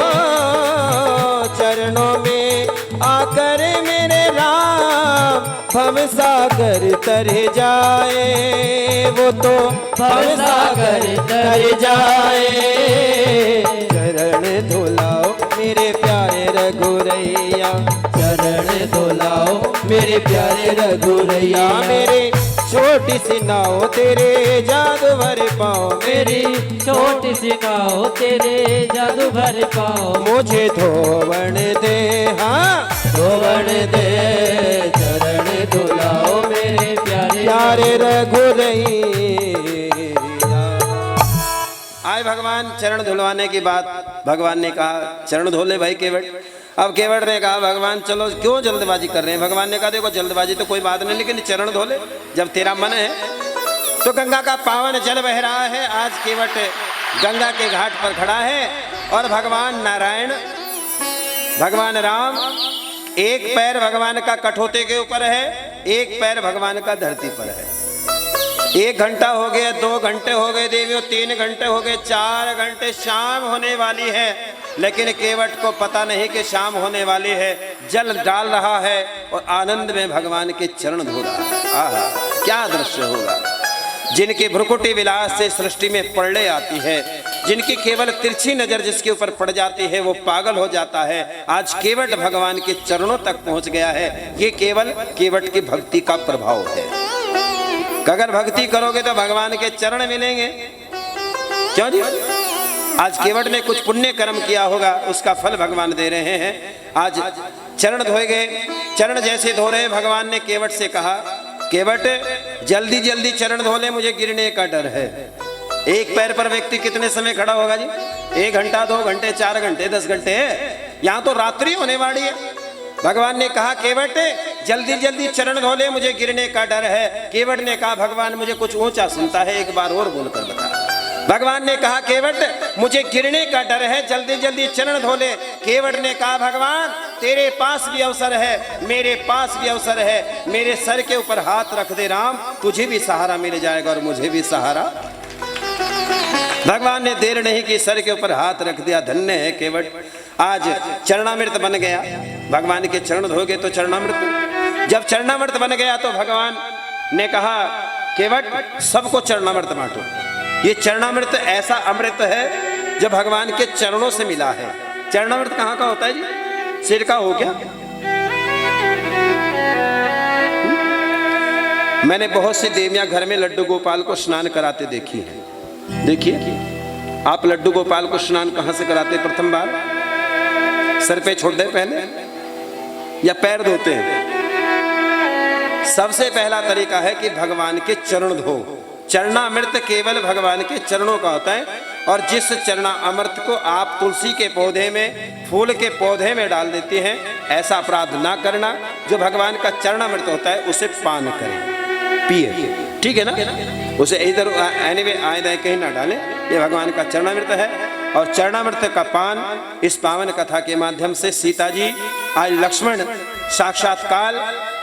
A: चरणों में आकर मेरे राम भव सागर तर जाए, वो तो भव सागर तर जाए। चरण धुलाओ मेरे प्यारे रघुरैया, चरण धुलाओ मेरे प्यारे रघुरैया, मेरे छोटी सी नाव तेरे जादू भर पाओ,
B: मेरी छोटी सी नाव तेरे जादू भर पाओ,
A: मुझे धोवण दे, हाँ धोवण दे, चरण धुलाओ मेरे प्यारे रघुरैया। आए भगवान चरण धुलवाने की बात, भगवान ने कहा चरण धोले भाई केवट। अब केवट ने कहा भगवान चलो क्यों जल्दबाजी कर रहे हैं? भगवान ने कहा देखो जल्दबाजी तो कोई बात नहीं, लेकिन चरण धो ले जब तेरा मन है। तो गंगा का पावन जल बह रहा है। आज केवट गंगा के घाट पर खड़ा है और भगवान नारायण, भगवान राम, एक पैर भगवान का कठोते के ऊपर है, एक पैर भगवान का धरती पर है। 1 घंटा हो गया, 2 घंटे हो गए देवियों, 3 घंटे हो गए, 4 घंटे, शाम होने वाली है, लेकिन केवट को पता नहीं कि शाम होने वाली है। जल डाल रहा है और आनंद में भगवान के चरण धो रहा है। आहा। क्या दृश्य होगा। जिनके भ्रुकुटी विलास से सृष्टि में प्रलय आती है, जिनकी केवल तिरछी नजर जिसके ऊपर पड़ जाती है वो पागल हो जाता है, आज केवट भगवान के चरणों तक पहुंच गया है। ये केवल केवट की भक्ति का प्रभाव है। अगर भक्ति करोगे तो भगवान के चरण मिलेंगे। क्यों जी? आज केवट ने कुछ पुण्य कर्म किया होगा, उसका फल भगवान दे रहे हैं। आज चरण धोए गए, चरण जैसे धो रहे भगवान ने केवट से कहा, केवट जल्दी जल्दी चरण धो ले, मुझे गिरने का डर है। एक पैर पर व्यक्ति कितने समय खड़ा होगा जी? 1 घंटा, 2 घंटे, 4 घंटे, 10 घंटे है। यहाँ तो रात्रि होने वाली है। भगवान ने कहा केवट जल्दी जल्दी चरण धो ले, मुझे गिरने का डर है। केवट ने कहा भगवान मुझे कुछ ऊंचा सुनता है, एक बार और बोलकर बता। भगवान ने कहा केवट मुझे गिरने का डर है, जल्दी जल्दी चरण धो ले। केवट ने कहा भगवान तेरे पास भी अवसर है, मेरे पास भी अवसर है, मेरे सर के ऊपर हाथ रख दे राम, तुझे भी सहारा मिल जाएगा और मुझे भी सहारा। भगवान ने देर नहीं की, सर के ऊपर हाथ रख दिया। धन्य है केवट, आज चरणामृत बन गया। भगवान के चरण धोगे तो चरणामृत। जब चरणामृत बन गया तो भगवान ने कहा केवट सबको चरणामृत बांटो। ये चरणामृत ऐसा अमृत है जो भगवान के चरणों से मिला है। चरणामृत कहाँ का होता है जी? सिर का हो क्या? मैंने बहुत सी देवियां घर में लड्डू गोपाल को स्नान कराते देखी है। देखिए आप लड्डू गोपाल को स्नान कहां से कराते? प्रथम बार सर पे छोड़ दे पहले या पैर धोते हैं? सबसे पहला तरीका है कि भगवान के चरण धो। चरणामृत केवल भगवान के चरणों का होता है। और जिस चरणा अमृत को आप तुलसी के पौधे में, फूल के पौधे में डाल देते हैं, ऐसा अपराध ना करना। जो भगवान का चरणामृत होता है उसे पान करें, पिए, ठीक है ना? उसे इधर एनीवे आए दाएं कहीं ना डालें। ये भगवान का चरणामृत है। और चरणामृत का पान इस पावन कथा के माध्यम से सीता जी, आज लक्ष्मण, साक्षात्कार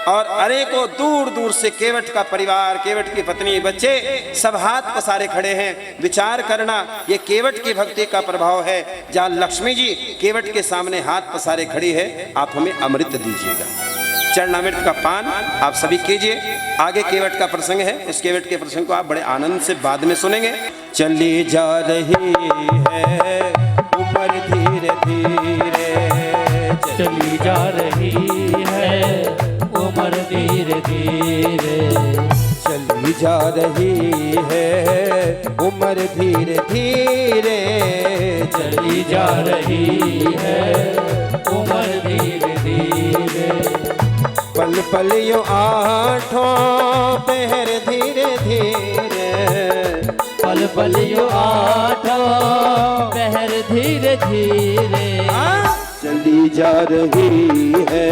A: और अनेकों दूर दूर से केवट का परिवार, केवट की पत्नी, बच्चे सब हाथ पसारे खड़े हैं। विचार करना, ये केवट की भक्ति का प्रभाव है। जहाँ लक्ष्मी जी केवट के सामने हाथ पसारे खड़ी है, आप हमें अमृत दीजिएगा। चरणामृत का पान आप सभी कीजिए। आगे केवट का प्रसंग है, उस केवट के प्रसंग को आप बड़े आनंद से बाद में सुनेंगे। चली जा रही है उम्र धीरे धीरे,
B: चली जा रही है उम्र धीरे धीरे,
A: चली जा रही है उम्र धीरे धीरे,
B: चली जा रही है उम्र धीरे धीरे।
A: पल पल यो आठों पहर धीरे धीरे,
B: पल पल यो आठों पहर धीरे धीरे।
A: चली जा रही है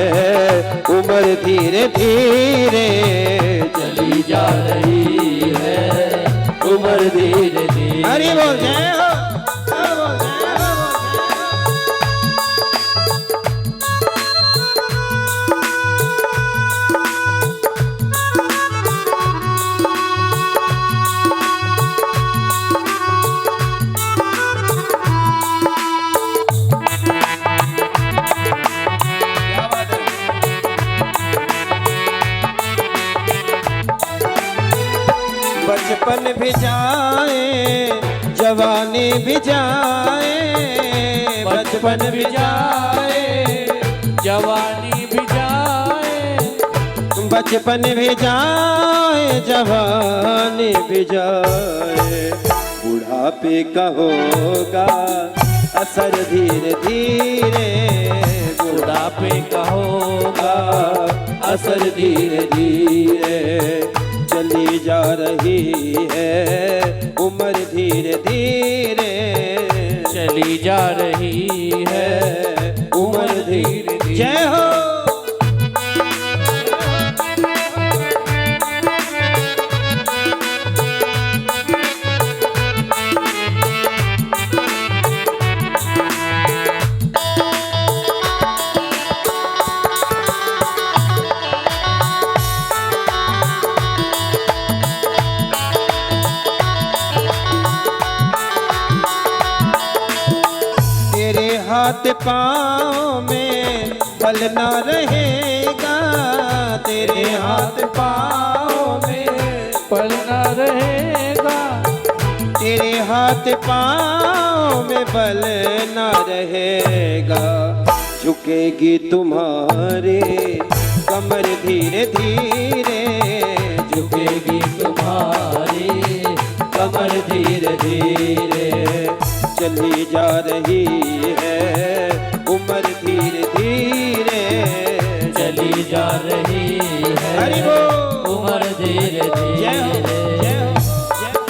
A: उम्र धीरे धीरे,
B: चली जा रही है उम्र धीरे धीरे।
A: हरि बोल जय हो। बचपन भी जाए जवानी भी जाए,
B: बचपन भी जाए जवानी भी जाए,
A: बचपन भी जाए जवानी भी जाए। बुढ़ापे का होगा असर धीरे धीरे,
B: बुढ़ापे का होगा
A: असर धीरे धीरे। चली जा रही है उम्र धीरे धीरे,
B: चली जा रही है उम्र धीरे धीरे।
A: जय हो। हाथ पाँव में बल ना रहेगा, तेरे हाथ पाँव में हाथ पाँव में बल न रहेगा, झुकेगी तुम्हारी कमर धीरे धीरे,
B: झुकेगी तुम्हारी कमर धीरे धीरे,
A: चली जा रही है उम्र धीरे धीरे,
B: चली जा रही है
A: हरि बोल।
B: उम्र धीरे
A: जय हो,
B: धीरे।
A: जय हो, जय हो।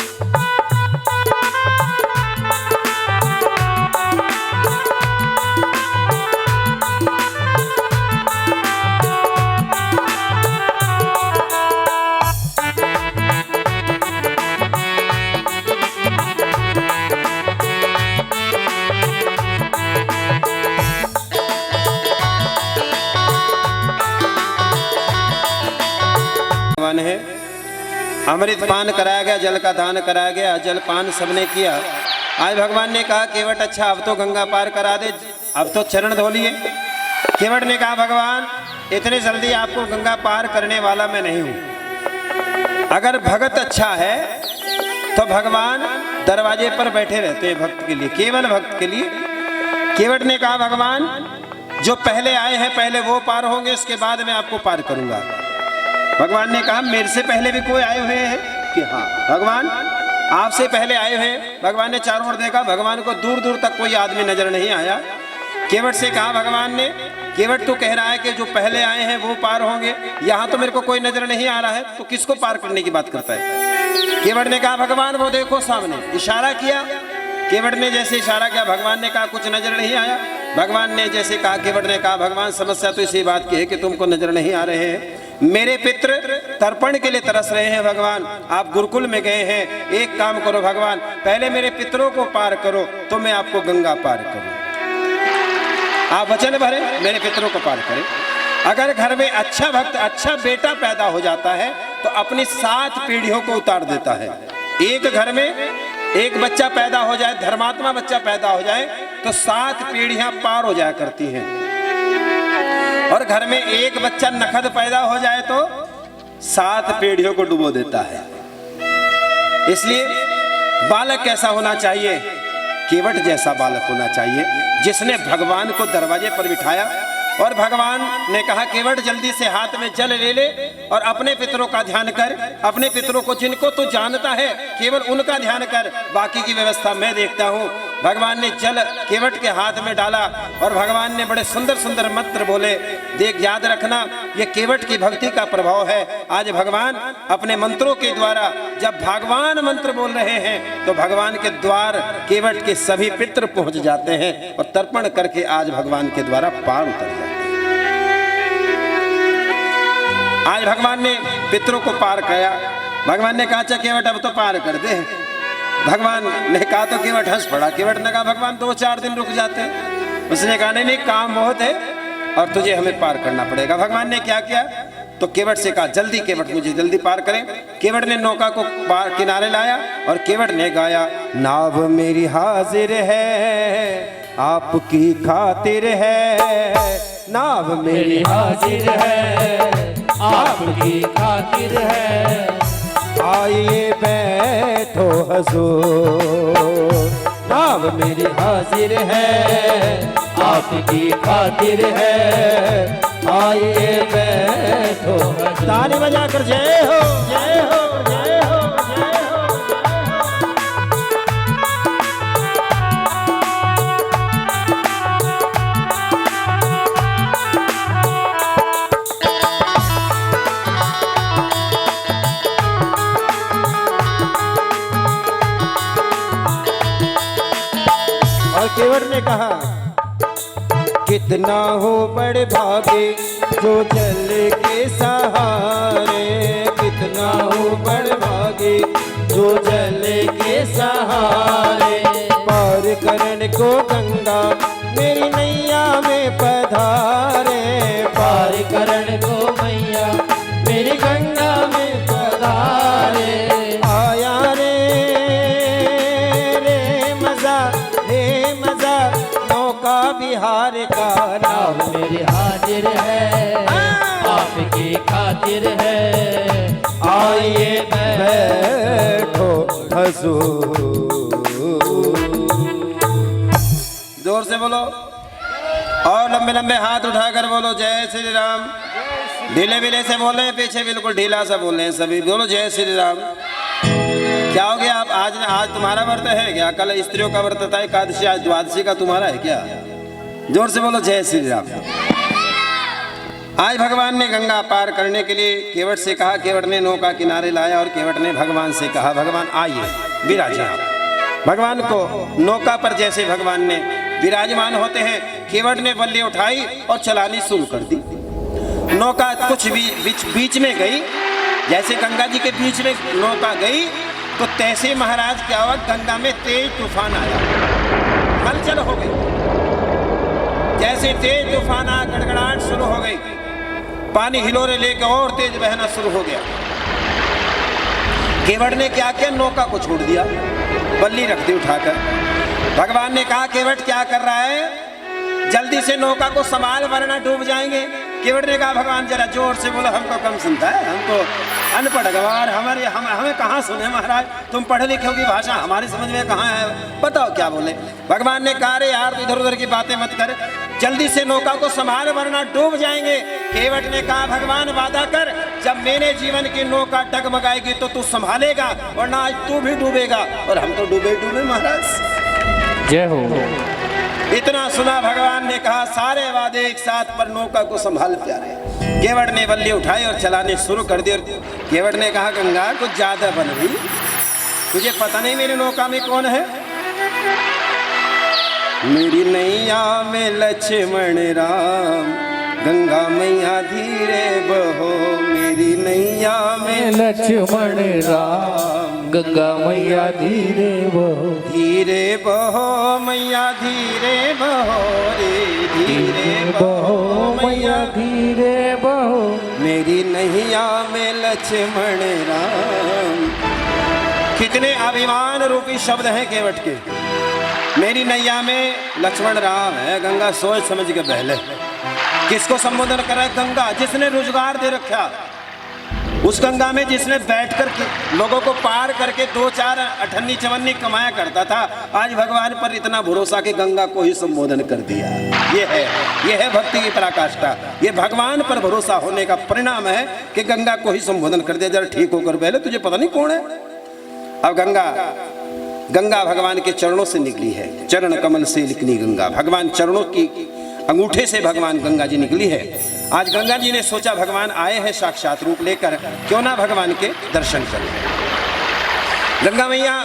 A: भगवान है, अमृत पान कराया गया, जल का दान कराया गया, जल पान सबने किया। आज भगवान ने कहा केवट अच्छा अब तो गंगा पार करा दे, अब तो चरण धो लिए। केवट ने कहा भगवान इतने जल्दी आपको गंगा पार करने वाला मैं नहीं हूं। अगर भगत अच्छा है तो भगवान दरवाजे पर बैठे रहते हैं भक्त के लिए, केवल भक्त के लिए। केवट ने कहा भगवान जो पहले आए हैं पहले वो पार होंगे, उसके बाद मैं आपको पार करूंगा। भगवान ने कहा मेरे से पहले भी कोई आए हुए हैं कि हाँ भगवान आपसे पहले आए हुए। भगवान ने चारों ओर देखा, भगवान को दूर दूर तक कोई आदमी नजर नहीं आया। केवट से कहा भगवान ने केवट तो कह रहा है कि जो पहले आए हैं वो पार होंगे, यहाँ तो मेरे को कोई नजर नहीं आ रहा है, तो किसको पार करने की बात करता है। केवट ने कहा भगवान वो देखो सामने, इशारा किया। केवट ने जैसे इशारा किया, भगवान ने कहा कुछ नजर नहीं आया। भगवान ने जैसे कहा, केवट ने कहा भगवान समस्या तो इसी बात की है कि तुमको नजर नहीं आ रहे हैं, मेरे पितृ तर्पण के लिए तरस रहे हैं। भगवान आप गुरुकुल में गए हैं, एक काम करो भगवान पहले मेरे पितरों को पार करो तो मैं आपको गंगा पार करूं। आप वचन भरे मेरे पितरों को पार करें। अगर घर में अच्छा भक्त अच्छा बेटा पैदा हो जाता है तो अपनी 7 पीढ़ियों को उतार देता है। एक घर में एक बच्चा पैदा हो जाए, धर्मात्मा बच्चा पैदा हो जाए तो 7 पीढ़ियां पार हो जाया करती हैं। और घर में एक बच्चा नखद पैदा हो जाए तो 7 पीढ़ियों को डुबो देता है। इसलिए बालक कैसा होना चाहिए? केवट जैसा बालक होना चाहिए, जिसने भगवान को दरवाजे पर बिठाया और भगवान ने कहा केवट जल्दी से हाथ में जल ले ले और अपने पितरों का ध्यान कर। अपने पितरों को जिनको तो जानता है केवल उनका ध्यान कर, बाकी की व्यवस्था मैं देखता हूँ। भगवान ने जल केवट के हाथ में डाला और भगवान ने बड़े सुंदर सुंदर मंत्र बोले। देख याद रखना ये केवट की भक्ति का प्रभाव है। आज भगवान अपने मंत्रों के द्वारा जब भगवान मंत्र बोल रहे हैं तो भगवान के द्वार केवट के सभी पितृ पहुंच जाते हैं और तर्पण करके आज भगवान के द्वारा पार उतर जाते हैं। आज भगवान ने पितरों को पार किया। भगवान ने कहा अच्छा केवट अब तो पार कर दे। भगवान ने कहा तो केवट हंस पड़ा। केवट ने कहा भगवान 2-4 दिन रुक जाते। उसने कहा नहीं काम बहुत है और तुझे हमें पार करना पड़ेगा। भगवान ने क्या किया तो केवट से कहा जल्दी केवट मुझे जल्दी पार करें। केवट ने नौका को पार किनारे लाया और केवट ने गाया नाव मेरी हाजिर है आपकी खातिर है, नाव मेरी
B: हाजिर है आपकी खातिर है,
A: आइए बैठो हजूर,
B: नाव मेरी हाजिर है आपकी खातिर है, आइए बैठो हजूर।
A: ताली बजाकर जय हो जय हो जय हो जय हो। और केवट ने कहा कितना हो बड़े भागे जो जल के सहारे, कितना हो बड़े भागे जो जल के सहारे, पार करने को गंगा मेरी नैया में पधारे,
B: पार करण को मैया मेरी गंगा में पधारे,
A: आया रे मजा नौका बिहार का,
B: नाव मेरी हाजिर है आपकी खातिर है,
A: आइए बैठो हजूर। से बोलो, और लंबे लंबे हाथ उठाकर बोलो जय श्री राम। ढीले ढीले से बोले, पीछे बिल्कुल ढीला सा बोले, सभी बोलो जय श्री राम। क्या हो गया आप आज तुम्हारा व्रत है क्या? कल स्त्रियों का व्रत था एकादशी, आज द्वादशी का तुम्हारा है क्या? जोर से बोलो जय श्री राम। आज भगवान ने गंगा पार करने के लिए केवट से कहा, केवट ने नौका किनारे लाया और केवट ने भगवान से कहा भगवान आइए विराजे आप। भगवान को नौका पर जैसे भगवान ने विराजमान होते हैं, केवट ने बल्ली उठाई और चलानी शुरू कर दी। नौका कुछ भी बीच में गई, जैसे गंगा जी के बीच में नौका गई तो तैसे महाराज क्या हुआ, गंगा में तेज तूफान आया, हलचल हो गई। जैसे तेज तूफान आ, गड़गड़ाहट शुरू हो गई, पानी हिलोरे लेकर और तेज बहना शुरू हो गया। केवट ने क्या किया, नौका को छोड़ दिया, बल्ली रख दी उठाकर। भगवान ने कहा केवट क्या कर रहा है, जल्दी से नौका को संभाल वरना डूब जाएंगे। केवट ने कहा भगवान जरा जोर से बोलो, हमको कम सुनता है, हमको अनपढ़ गवार, हमें कहाँ सुने महाराज, तुम पढ़े लिखे की भाषा हमारी समझ में कहाँ है, बताओ क्या बोले। भगवान ने कहा रे यार इधर उधर की बातें मत कर, जल्दी से नौका को संभाल वरना डूब जाएंगे। केवट ने कहा भगवान वादा कर, जब मेरे जीवन की नौका डगमगाएगी तो तू संभालेगा, वरना आज तू भी डूबेगा। और हम तो डूबे डूबे महाराज।
B: जय हो।
A: इतना सुना भगवान ने कहा सारे वादे एक साथ पर नौका को संभाल प्यारे। केवट ने बल्ली उठाई और चलाने शुरू कर दी। और केवट ने कहा गंगा कुछ ज्यादा बन रही, तुझे पता नहीं मेरी नौका में कौन है? मेरी नैया में लक्ष्मण राम, गंगा मैया धीरे बहो। मेरी नैया में
B: लक्ष्मण राम, गंगा मैया धीरे बहो।
A: धीरे बहो मैया धीरे बहो रे, धीरे बहो मैया
B: धीरे बहो।
A: मेरी नैया में लक्ष्मण राम। कितने अभिमान रूपी शब्द हैं केवट के। मेरी नैया में लक्ष्मण राम है, गंगा सोच समझ के बहले। किसको संबोधन कर रहा है? गंगा जिसने रोजगार दे रखा, उस गंगा में जिसने बैठकर लोगों को पार करके 2-4 अठन्नी चवन्नी कमाया करता था, आज भगवान पर इतना भरोसा कि गंगा को ही संबोधन कर दिया। ये है भक्ति की पराकाष्ठा। ये भगवान पर भरोसा होने का परिणाम है कि गंगा को ही संबोधन कर दिया। जरा ठीक होकर पहले, तुझे पता नहीं कौन है। अब गंगा भगवान के चरणों से निकली है, चरण कमल से निकली गंगा। भगवान चरणों की अंगूठे से भगवान गंगा जी निकली है। आज गंगा जी ने सोचा भगवान आए हैं साक्षात रूप लेकर, क्यों ना भगवान के दर्शन करें। गंगा मैया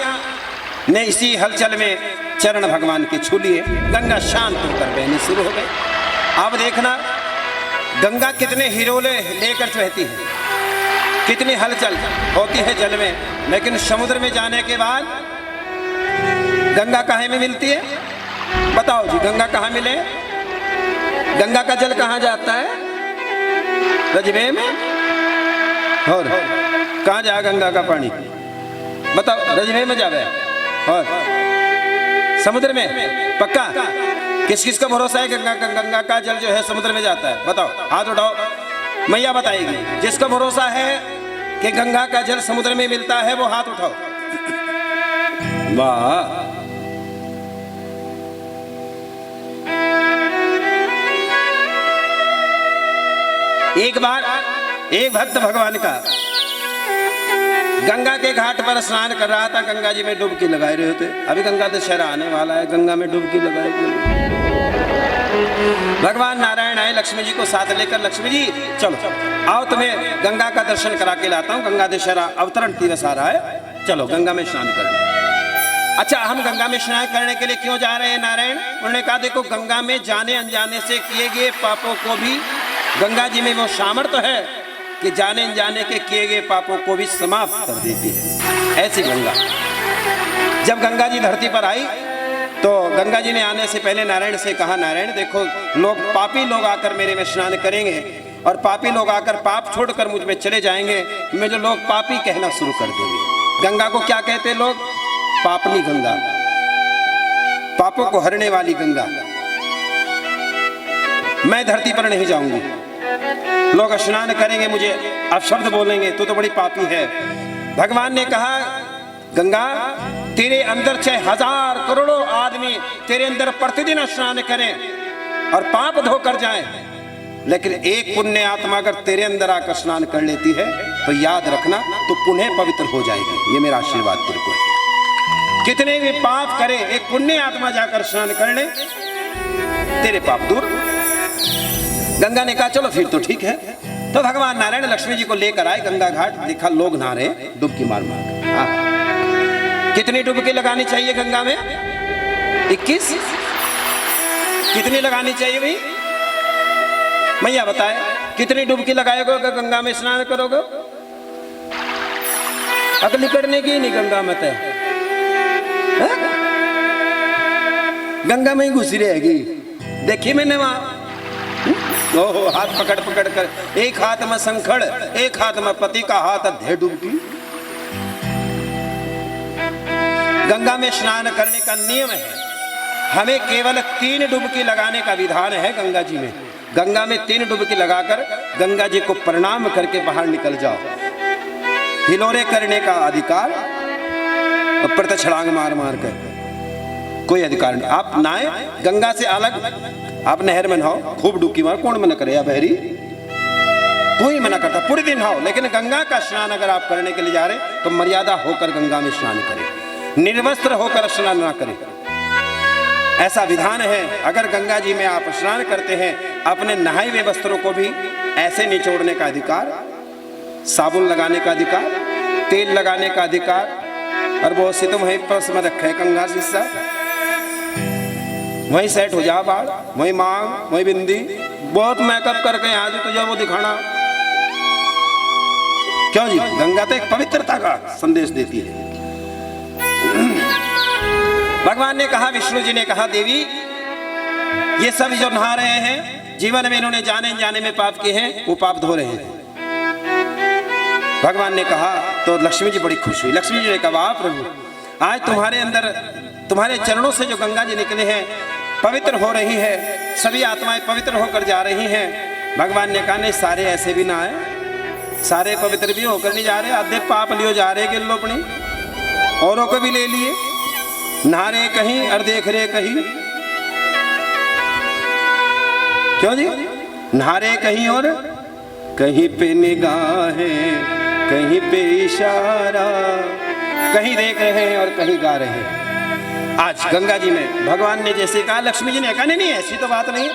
A: ने इसी हलचल में चरण भगवान के छू लिए। गंगा शांत होकर बहनी शुरू हो गई। अब देखना गंगा कितने हिरोले लेकर बहती है, कितनी हलचल होती है जल में। लेकिन समुद्र में जाने के बाद गंगा कहाँ में मिलती है? बताओ जी, गंगा कहाँ मिले? गंगा का जल कहाँ जाता है? रजबे में। और कहाँ जा गंगा का पानी? बताओ, रजबे में जावे और समुद्र में। पक्का? किस किस का भरोसा है कि गंगा का जल जो है समुद्र में जाता है? बताओ, हाथ उठाओ, मैया बताएगी। जिसका भरोसा है कि गंगा का जल समुद्र में मिलता है वो हाथ उठाओ। वाह, एक बार एक भक्त भगवान का गंगा के घाट पर स्नान कर रहा था। गंगा जी में डुबकी लगाए रहे थे। अभी गंगा दशहरा आने वाला है, गंगा में डुबकी लगाए। भगवान नारायण आए लक्ष्मी जी को साथ लेकर, लक्ष्मी जी चलो आओ, तुम्हें गंगा का दर्शन करा के लाता हूँ। गंगा दशहरा अवतरण दिवस आ रहा है, चलो गंगा में स्नान कर लो। अच्छा, हम गंगा में स्नान करने के लिए क्यों जा रहे हैं नारायण? उन्होंने कहा देखो, गंगा में जाने अनजाने से किए गए पापों को भी गंगा जी में वो सामर्थ्य है कि जाने अनजाने के किए गए पापों को भी समाप्त कर देती है। ऐसी गंगा। जब गंगा जी धरती पर आई तो गंगा जी ने आने से पहले नारायण से कहा, नारायण देखो, लोग पापी लोग आकर मेरे में स्नान करेंगे और पापी लोग आकर पाप छोड़कर मुझ में चले जाएंगे। मुझे लोग पापी कहना शुरू कर देंगे। गंगा को क्या कहते लोग? पापनी गंगा, पापों को हरने वाली गंगा। मैं धरती पर नहीं जाऊंगी। लोग स्नान करेंगे, मुझे अपशब्द बोलेंगे, तू तो बड़ी पापी है। भगवान ने कहा गंगा तेरे अंदर 6,000 करोड़ों आदमी तेरे अंदर प्रतिदिन स्नान करें और पाप धोकर जाएं, लेकिन एक पुण्य आत्मा अगर तेरे अंदर आकर स्नान कर लेती है तो याद रखना तो पुनः पवित्र हो जाएगी। ये मेरा आशीर्वाद तेरे को है। कितने भी पाप करे, एक पुण्य आत्मा जाकर स्नान कर ले, तेरे पाप दूर। गंगा ने कहा चलो फिर तो ठीक है। तो भगवान नारायण लक्ष्मी जी को लेकर आए गंगा घाट, देखा लोग नहा रहे, डुबकी मार मार। कितनी डुबकी लगानी चाहिए गंगा में? 21। कितनी लगानी चाहिए भाई? मैया बताए कितनी डुबकी लगाएगा अगर गंगा में स्नान करोगे? अगली करने की नहीं गंगा में तय, गंगा में ही घुसी रहेगी। देखी मैंने वहां, ओहो हाथ पकड़ पकड़ कर, एक हाथ में संखड़, एक हाथ में पति का हाथ अधे डुबकी। गंगा में स्नान करने का नियम है, हमें केवल 3 डुबकी लगाने का विधान है गंगा जी में। गंगा में 3 डुबकी लगाकर गंगा जी को प्रणाम करके बाहर निकल जाओ। हिलोरे करने का अधिकार, ऊपर तो छलांग मार मार कर कोई अधिकार नहीं। आप नहाए गंगा से अलग, आप नहर में नहाओ, खूब डुबकी मारो, कौन मना करे? या बहरी कोई मना करता, पूरे दिन नहाओ, लेकिन गंगा का स्नान अगर आप करने के लिए जा रहे तो मर्यादा होकर गंगा में स्नान करें, निर्वस्त्र होकर स्नान ना करें, ऐसा विधान है। अगर गंगा जी में आप स्नान करते हैं, अपने नहाए हुए वस्त्रों को भी ऐसे निचोड़ने का अधिकार, साबुन लगाने का अधिकार, तेल लगाने का अधिकार, और बहुत से तो वहीं पर्स में रखे गंगा शीशा, वहीं सेट हो जा बाल, वहीं मांग, वहीं बिंदी, बहुत मेकअप करके आज तुझे वो दिखाना क्यों जी? गंगा तो एक पवित्रता का संदेश देती है। भगवान ने कहा, विष्णु जी ने कहा, देवी ये सब जो नहा रहे हैं, जीवन में इन्होंने जाने जाने में पाप किए हैं, वो पाप धो रहे हैं। भगवान ने कहा तो लक्ष्मी जी बड़ी खुश हुई। लक्ष्मी जी ने कहा, वाह प्रभु, आज तुम्हारे अंदर, तुम्हारे चरणों से जो गंगा जी निकले हैं पवित्र हो रही है, सभी आत्माएं पवित्र होकर जा रही हैं। भगवान ने कहा, नहीं सारे ऐसे भी ना आए, सारे पवित्र भी होकर नहीं जा रहे, आधे पाप लियो जा रहे गिल्लो अपनी, औरों को भी ले लिए, नहा रहे कहीं और देख रहे कहीं। क्यों जी? नहा रहे कहीं और कहीं पे निगाहें, कहीं पे इशारा, कहीं देख रहे हैं और कहीं गा रहे हैं। आज गंगा जी में भगवान ने जैसे कहा, लक्ष्मी जी ने कहा, नहीं ऐसी तो बात नहीं,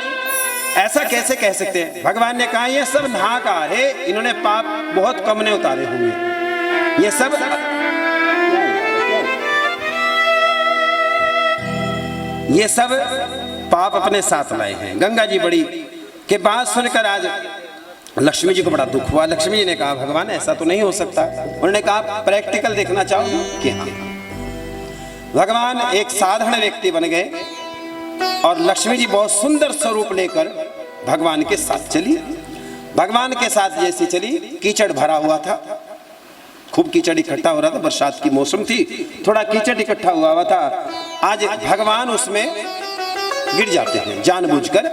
A: ऐसा कैसे कह सकते हैं? भगवान ने कहा, ये सब नहा का है, इन्होंने पाप बहुत कम ने उतारे होंगे, ये सब पाप अपने साथ लाए हैं। गंगा जी बड़ी के बात सुनकर आज लक्ष्मी जी को बड़ा दुख हुआ। लक्ष्मी जी ने कहा, भगवान ऐसा तो नहीं हो सकता। उन्होंने कहा, प्रैक्टिकल देखना चाहो कि हाँ। भगवान एक साधारण व्यक्ति बन गए और लक्ष्मी जी बहुत सुंदर स्वरूप लेकर भगवान के साथ चली। भगवान के साथ जैसी चली, कीचड़ भरा हुआ था, खूब कीचड़ इकट्ठा हो रहा था, बरसात की मौसम थी, थोड़ा कीचड़ इकट्ठा हुआ था। आज भगवान उसमें गिर जाते हैं जानबूझकर,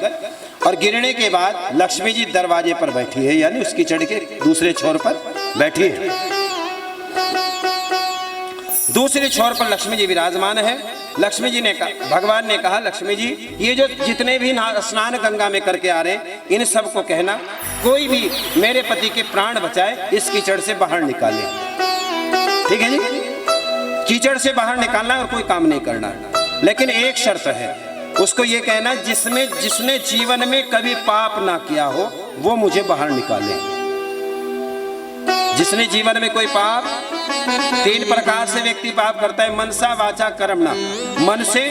A: और गिरने के बाद लक्ष्मी जी दरवाजे पर बैठी है, यानी उस कीचड़ के दूसरे छोर पर बैठी है। दूसरे छोर पर लक्ष्मी जी विराजमान है। लक्ष्मी जी ने कहा, भगवान ने कहा, लक्ष्मी जी ये जो जितने भी स्नान गंगा में करके आ रहे, इन सब को कहना कोई भी मेरे पति के प्राण बचाए, इस कीचड़ से बाहर निकाले। ठीक है जी, कीचड़ से बाहर निकालना और कोई काम नहीं करना, लेकिन एक शर्त है, उसको ये कहना, जिसने जीवन में कभी पाप ना किया हो वो मुझे बाहर निकाले। जिसने जीवन में कोई पाप, 3 प्रकार से व्यक्ति पाप करता है, मनसा वाचा कर्मणा, मन से,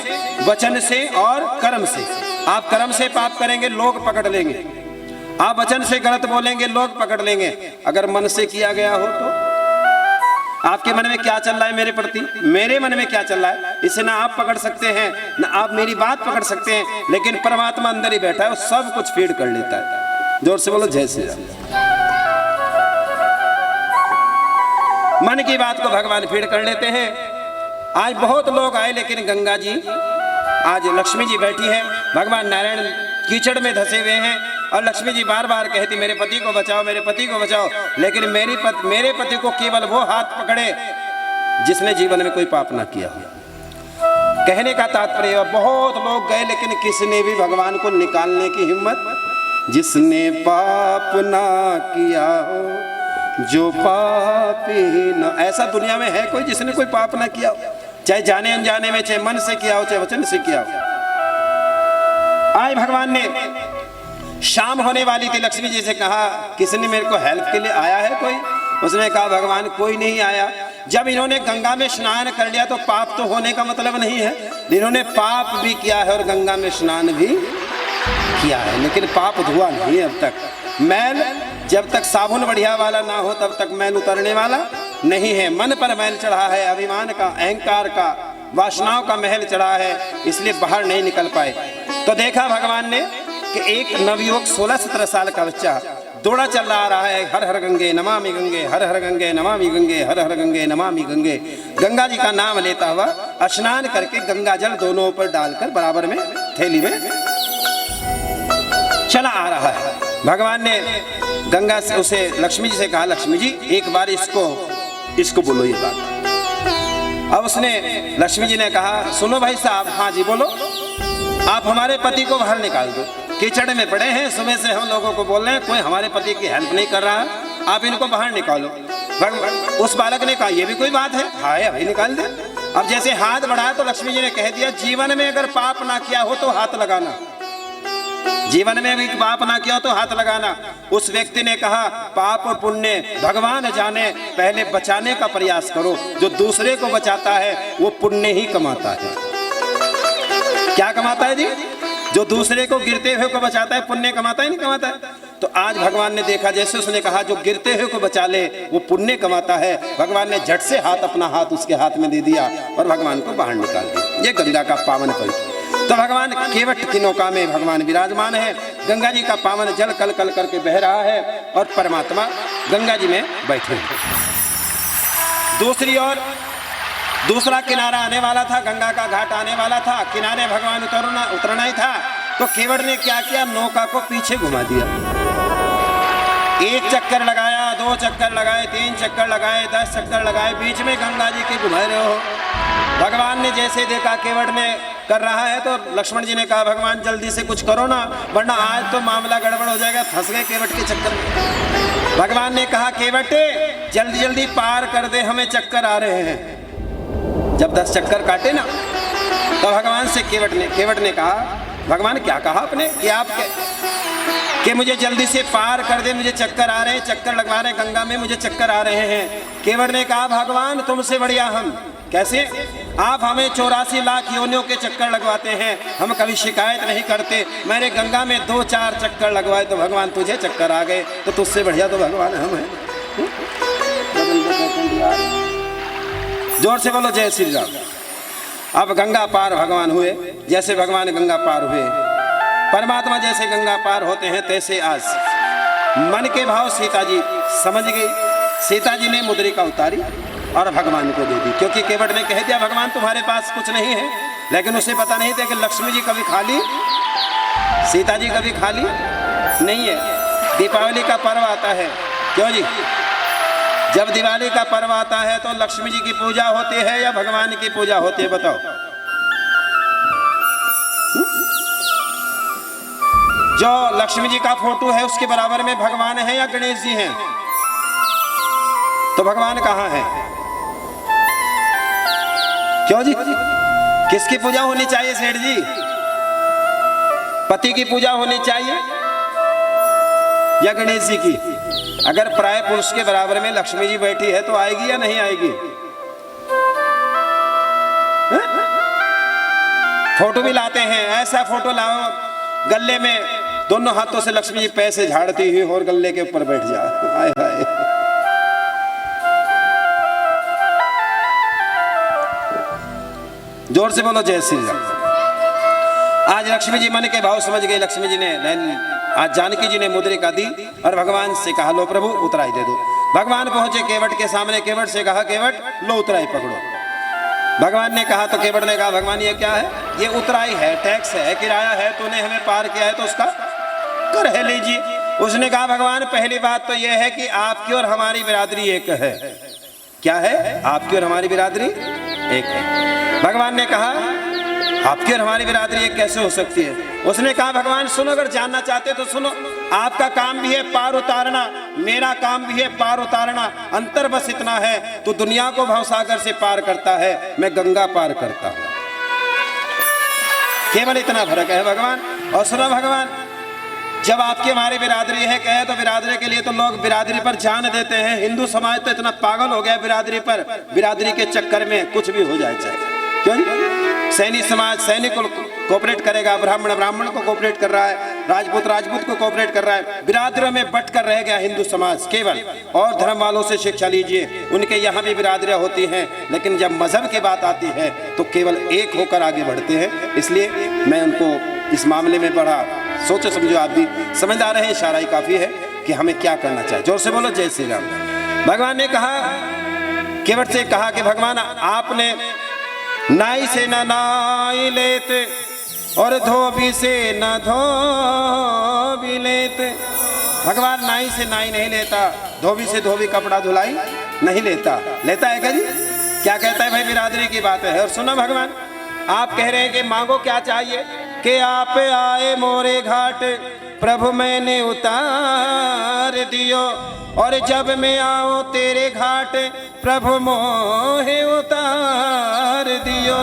A: वचन से और कर्म से। आप कर्म से पाप करेंगे, लोग पकड़ लेंगे, आप वचन से गलत बोलेंगे, लोग पकड़ लेंगे। अगर मन से किया गया हो तो आपके मन में क्या चल रहा है मेरे प्रति, मेरे मन में क्या चल रहा है, इसे ना आप पकड़ सकते हैं ना आप मेरी बात पकड़ सकते हैं, लेकिन परमात्मा अंदर ही बैठा है, वो सब कुछ फीड कर लेता है। जोर से बोलो जय श्री राम। मन की बात को भगवान फीड कर लेते हैं। आज बहुत लोग आए, लेकिन गंगा जी, आज लक्ष्मी जी बैठी है, भगवान नारायण कीचड़ में धसे हुए हैं, और लक्ष्मी जी बार बार कहती, मेरे पति को बचाओ, मेरे पति को बचाओ, लेकिन मेरे पति को केवल वो हाथ पकड़े जिसने जीवन में कोई पाप ना किया हो। कहने का तात्पर्य, बहुत लोग गए लेकिन किसी ने भी भगवान को निकालने की हिम्मत, जिसने पाप ना किया हो जो पापी न, ऐसा दुनिया में है कोई जिसने कोई पाप ना किया हो, चाहे जाने अनजाने में, चाहे मन से किया हो, चाहे वचन से किया हो। आज भगवान ने शाम होने वाली थी, लक्ष्मी जी से कहा किसने मेरे को हेल्प के लिए आया है कोई? उसने कहा भगवान कोई नहीं आया। जब इन्होंने गंगा में स्नान कर लिया तो पाप तो होने का मतलब नहीं है, इन्होंने पाप भी किया है और गंगा में स्नान भी किया है, लेकिन पाप धुआ नहीं है अब तक। मैल जब तक साबुन बढ़िया वाला ना हो तब तक मैल उतरने वाला नहीं है। मन पर मैल चढ़ा है, अभिमान का, अहंकार का, वासनाओं का महल चढ़ा है, इसलिए बाहर नहीं निकल पाए। तो देखा भगवान ने कि एक नवयुवक 16-17 साल का बच्चा दौड़ा चल रहा है, हर हर गंगे नमामि गंगे, हर हर गंगे नमामि गंगे, हर हर गंगे नमामि गंगे, गंगा जी का नाम लेता हुआ स्नान करके गंगा जल दोनों ऊपर डालकर बराबर में थैली में चला आ रहा है। भगवान ने गंगा से उसे लक्ष्मी जी से कहा, लक्ष्मी जी एक बार इसको बोलो ये बात। अब उसने लक्ष्मी जी ने कहा, सुनो भाई साहब, हाँ जी बोलो, आप हमारे पति को बाहर निकाल दो, कीचड़ में पड़े हैं, सुबह से हम लोगों को बोल रहे हैं कोई हमारे पति की हेल्प नहीं कर रहा है, आप इनको बाहर निकालो। उस बालक ने कहा ये भी कोई बात है, हाँ भाई निकाल दे। अब जैसे हाथ बढ़ाया तो लक्ष्मी जी ने कह दिया, जीवन में अगर पाप ना किया हो तो हाथ लगाना, जीवन में भी पाप ना किया हो तो हाथ लगाना। उस व्यक्ति ने कहा पाप और पुण्य भगवान जाने, पहले बचाने का प्रयास करो। जो दूसरे को बचाता है वो पुण्य ही कमाता है। क्या कमाता है जी? जो दूसरे को गिरते हुए को बचाता है पुण्य कमाता है, नहीं कमाता है? तो आज भगवान ने देखा, जैसे उसने कहा जो गिरते हुए को बचा ले वो पुण्य कमाता है, भगवान ने झट से अपना हाथ उसके हाथ में दे दिया और भगवान को बाहर निकाल दिया। ये गंगा का पावन पवित्र। तो भगवान केवट की नौका में भगवान विराजमान है, गंगा जी का पावन जल कल कल करके बह रहा है और परमात्मा गंगा जी में बैठे हैं। दूसरी ओर दूसरा किनारा आने वाला था, गंगा का घाट आने वाला था, किनारे भगवान उतरना ही था। तो केवट ने क्या किया, नौका को पीछे घुमा दिया। एक चक्कर लगाया, 2 चक्कर लगाए, 3 चक्कर लगाए, 10 चक्कर लगाए, बीच में गंगा जी के घुमा रहे हो। भगवान ने जैसे देखा केवट ने कर रहा है तो लक्ष्मण जी ने कहा भगवान जल्दी से कुछ करो ना, वरना आज तो मामला गड़बड़ हो जाएगा, फंस गए केवट के चक्कर में। भगवान ने कहा केवट जल्दी जल्दी पार कर दे, हमें चक्कर आ रहे हैं। जब 10 चक्कर काटे ना तो भगवान से केवट ने कहा भगवान क्या कहा आपने कि आप कि मुझे जल्दी से पार कर दे, मुझे चक्कर आ रहे हैं, चक्कर लगवा रहे गंगा में, मुझे चक्कर आ रहे हैं। केवट ने कहा भगवान तुमसे बढ़िया हम कैसे, आप हमें 84 लाख योनियों के चक्कर लगवाते हैं, हम कभी शिकायत नहीं करते। मैंने गंगा में 2-4 चक्कर लगवाए तो भगवान तुझे चक्कर आ गए, तो तुझसे बढ़िया तो भगवान हम हैं। जोर से बोलो जय श्री राम। अब गंगा पार भगवान हुए, जैसे भगवान गंगा पार हुए, परमात्मा जैसे गंगा पार होते हैं तैसे आज मन के भाव सीता जी समझ गई। सीता जी ने मुद्रिका उतारी और भगवान को दे दी, क्योंकि केवट ने कह दिया भगवान तुम्हारे पास कुछ नहीं है, लेकिन उसे पता नहीं था कि लक्ष्मी जी कभी खाली, सीता जी कभी खाली नहीं है। दीपावली का पर्व आता है, क्यों जी? जब दिवाली का पर्व आता है तो लक्ष्मी जी की पूजा होती है या भगवान की पूजा होती है, बताओ? जो लक्ष्मी जी का फोटो है उसके बराबर में भगवान है या गणेश जी हैं? तो भगवान कहाँ है? क्यों जी? किसकी पूजा होनी चाहिए सेठ जी? पति की पूजा होनी चाहिए या गणेश जी की? अगर प्राय पुरुष के बराबर में लक्ष्मी जी बैठी है तो आएगी या नहीं आएगी? फोटो भी लाते हैं, ऐसा फोटो लाओ गले में दोनों हाथों से लक्ष्मी जी पैसे झाड़ती हुई और गले के ऊपर बैठ जा। हाय हाय। जोर से बोलो जय श्री राम। आज लक्ष्मी जी मन के भाव समझ गए। लक्ष्मी जी ने आज जानकी जी ने मुद्रिका दी और भगवान से कहा लो प्रभु उतराई दे दो। भगवान पहुंचे केवट के सामने, केवट से कहा केवट लो उतराई पकड़ो। भगवान ने कहा तो केवट ने कहा भगवान ये क्या है? ये उतराई है, टैक्स है, किराया है, तूने हमें पार किया है तो उसका कर है लीजिए। उसने कहा भगवान पहली बात तो यह है कि आपकी और हमारी बिरादरी एक है, क्या है? आपकी और हमारी बिरादरी एक है। भगवान ने कहा आपकी और हमारी बिरादरी एक कैसे हो सकती है? उसने कहा भगवान सुनो, अगर जानना चाहते तो सुनो, आपका काम भी है पार उतारना, मेरा काम भी है पार उतारना, अंतर बस इतना है, तो दुनिया को भवसागर से पार करता है, मैं गंगा पार करता हूं, केवल इतना फर्क है भगवान। और सुनो भगवान, जब आपकी हमारी बिरादरी है कहे तो बिरादरी के लिए तो लोग बिरादरी पर जान देते हैं। हिंदू समाज तो इतना पागल हो गया बिरादरी पर, बिरादरी के चक्कर में कुछ भी हो जाए चाहे। क्यों? सैनिक समाज सैनिक को कोऑपरेट करेगा, ब्राह्मण ब्राह्मण को कोऑपरेट कर रहा है, राजपूत राजपूत को कोऑपरेट कर रहा है, बिरादरियों में बट कर रह गया हिंदू समाज केवल। और धर्म वालों से शिक्षा लीजिए, उनके यहाँ भी बिरादरियाँ होती हैं, लेकिन जब मजहब की बात आती है तो केवल एक होकर आगे बढ़ते हैं। इसलिए मैं उनको इस मामले में बड़ा सोचो समझो, आप भी समझदार हैं, इशारा ही काफी है कि हमें क्या करना चाहिए। जोर से बोलो जय श्री राम। भगवान ने कहा, केवट से कहा कि भगवान आपने नाई से न नाई लेते और धोबी से न धोबी लेते। भगवान नाई से नाई नहीं लेता, धोबी से धोबी कपड़ा धुलाई नहीं लेता। लेता है क्या जी? क्या कहता है भाई? बिरादरी की बात है। और सुनो भगवान, आप कह रहे हैं कि मांगो क्या चाहिए, कि आप आए मोरे घाट प्रभु मैंने उतार दियो, और जब मैं आओ तेरे घाट प्रभु मोहे उतार दियो।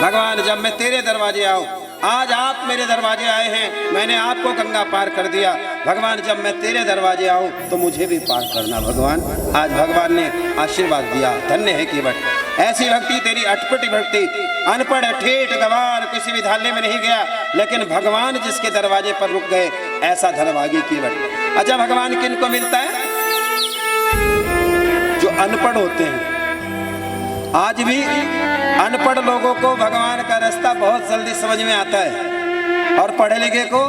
A: भगवान जब मैं तेरे दरवाजे आऊं, आज आप मेरे दरवाजे आए हैं, मैंने आपको गंगा पार कर दिया। भगवान जब मैं तेरे दरवाजे आऊं तो मुझे भी पार करना भगवान। आज भगवान ने आशीर्वाद दिया, धन्य है केवट। ऐसी भक्ति तेरी अटपटी भक्ति, अनपढ़ ठेठ गवार किसी विद्यालय में नहीं गया, लेकिन भगवान जिसके दरवाजे पर रुक गए, ऐसा धर्मभागी केवट। अच्छा भगवान किन को मिलता है? जो अनपढ़ होते हैं। आज भी अनपढ़ लोगों को भगवान का रास्ता बहुत जल्दी समझ में आता है, और पढ़े लिखे को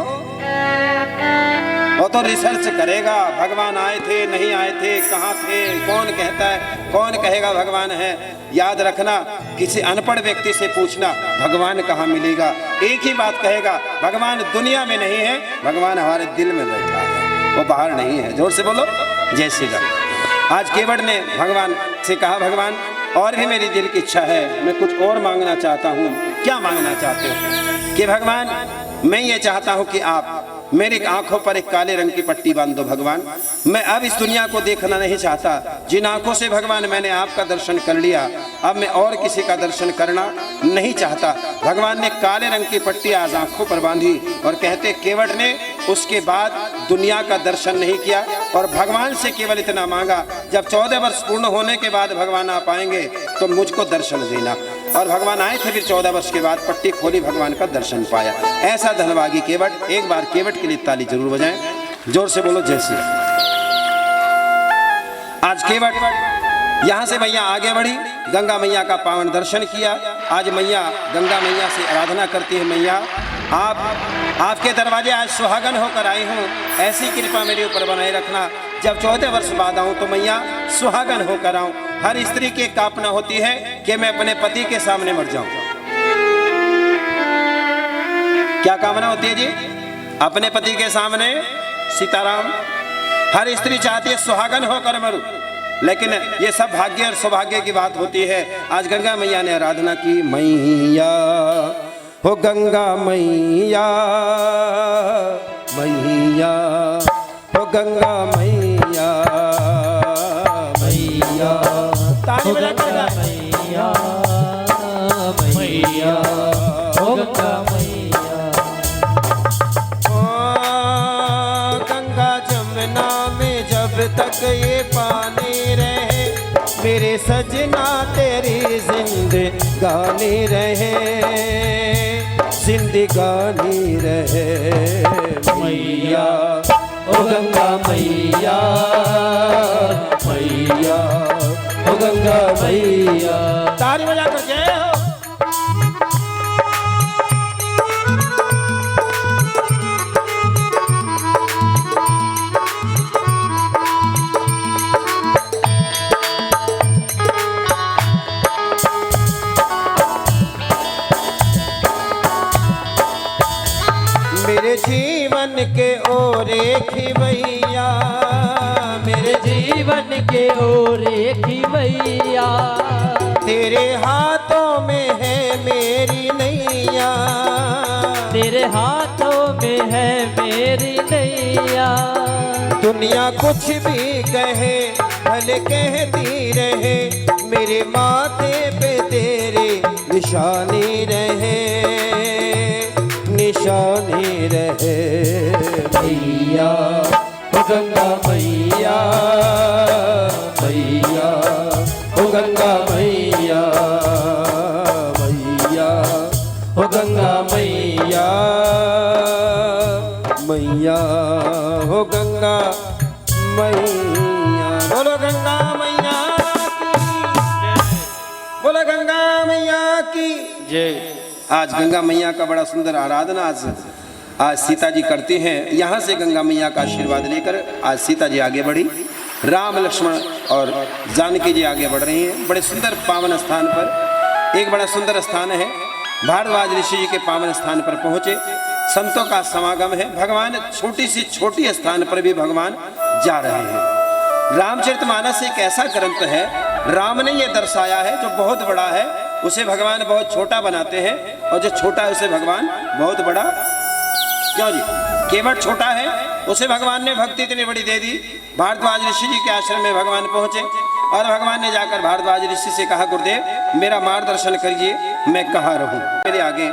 A: वो तो रिसर्च करेगा, भगवान आए थे नहीं आए थे, कहाँ थे, कौन कहता है, कौन कहेगा भगवान है। याद रखना, किसी अनपढ़ व्यक्ति से पूछना भगवान कहाँ मिलेगा, एक ही बात कहेगा, भगवान दुनिया में नहीं है, भगवान हमारे दिल में बैठा है, वो बाहर नहीं है। जोर से बोलो जय श्री राम। आज केवट ने भगवान से कहा, भगवान और भी मेरी दिल की इच्छा है, मैं कुछ और मांगना चाहता हूँ। क्या मांगना चाहते हो? कि भगवान मैं ये चाहता हूँ कि आप मेरी आंखों पर एक काले रंग की पट्टी बांध दो भगवान। मैं अब इस दुनिया को देखना नहीं चाहता, जिन आंखों से भगवान मैंने आपका दर्शन कर लिया, अब मैं और किसी का दर्शन करना नहीं चाहता। भगवान ने काले रंग की पट्टी आज आंखों पर बांधी, और कहते केवट ने उसके बाद दुनिया का दर्शन नहीं किया, और भगवान से केवल इतना मांगा, जब 14 वर्ष पूर्ण होने के बाद भगवान आप आएंगे तो मुझको दर्शन देना। और भगवान आए थे, फिर 14 वर्ष के बाद पट्टी खोली, भगवान का दर्शन पाया। ऐसा धनभागी केवट। एक बार केवट के लिए ताली जरूर बजाएं, जोर से बोलो जय श्री राम। आज केवट यहाँ से मैया आगे बढ़ी, गंगा मैया का पावन दर्शन किया। आज मैया गंगा मैया से आराधना करती है, मैया आपके दरवाजे आज सुहागन होकर आई हूँ, ऐसी कृपा मेरे ऊपर बनाए रखना। जब 14 वर्ष बाद आऊँ तो मैया सुहागन होकर आऊँ। हर स्त्री की कामना होती है कि मैं अपने पति के सामने मर जाऊं। क्या कामना होती है जी? अपने पति के सामने। सीताराम। हर स्त्री चाहती है सुहागन होकर मरूं, लेकिन ये सब भाग्य और सौभाग्य की बात होती है। आज गंगा मैया ने आराधना की, मैया हो गंगा मैया, मैया हो गंगा मैया, मैया ताली बजा गंगा
B: मैया, मैया हो गंगा मैया।
A: गंगा जमुना में जब तक ये पानी रहे, मेरे सजना तेरी जिंदगानी रहे, जिंदगानी रहे।
B: मैया ओ गंगा मैया, मैया ओ गंगा मैया।
A: ताली बजा कर जय हो। मेरे जीवन के ओरे खिवैया, मेरे जीवन के
B: के ओरे की मैया,
A: तेरे हाथों में है मेरी नैया,
B: तेरे हाथों में है मेरी नैया।
A: दुनिया कुछ भी कहे भले कहती रहे, मेरे माथे पे तेरे निशानी रहे, निशानी रहे।
B: मैया ओ गंगा मैया, मैया ओ गंगा मैया, मैया ओ गंगा मैया,
A: मैया हो गंगा मैया। बोलो गंगा मैया की, बोलो गंगा मैया की जय। आज गंगा मैया का बड़ा सुंदर आराधना आज सीता जी करती हैं। यहाँ से गंगा मैया का आशीर्वाद लेकर आज सीता जी आगे बढ़ी, राम लक्ष्मण और जानकी जी आगे बढ़ रही हैं। बड़े सुंदर पावन स्थान पर, एक बड़ा सुंदर स्थान है, भारद्वाज ऋषि जी के पावन स्थान पर पहुँचे। संतों का समागम है। भगवान छोटी सी छोटी स्थान पर भी भगवान जा रहे हैं। रामचरितमानस एक ऐसा ग्रंथ है, राम ने यह दर्शाया है जो बहुत बड़ा है उसे भगवान बहुत छोटा बनाते हैं, और जो छोटा है उसे भगवान बहुत बड़ा, क्यों जी, केवल छोटा है उसे भगवान ने भक्ति इतनी बड़ी दे दी। भारद्वाज ऋषि जी के आश्रम में भगवान पहुंचे और भगवान ने जाकर भारद्वाज ऋषि से कहा, गुरुदेव मेरा मार्गदर्शन करिए, मैं कहाँ रहूं, मेरे आगे।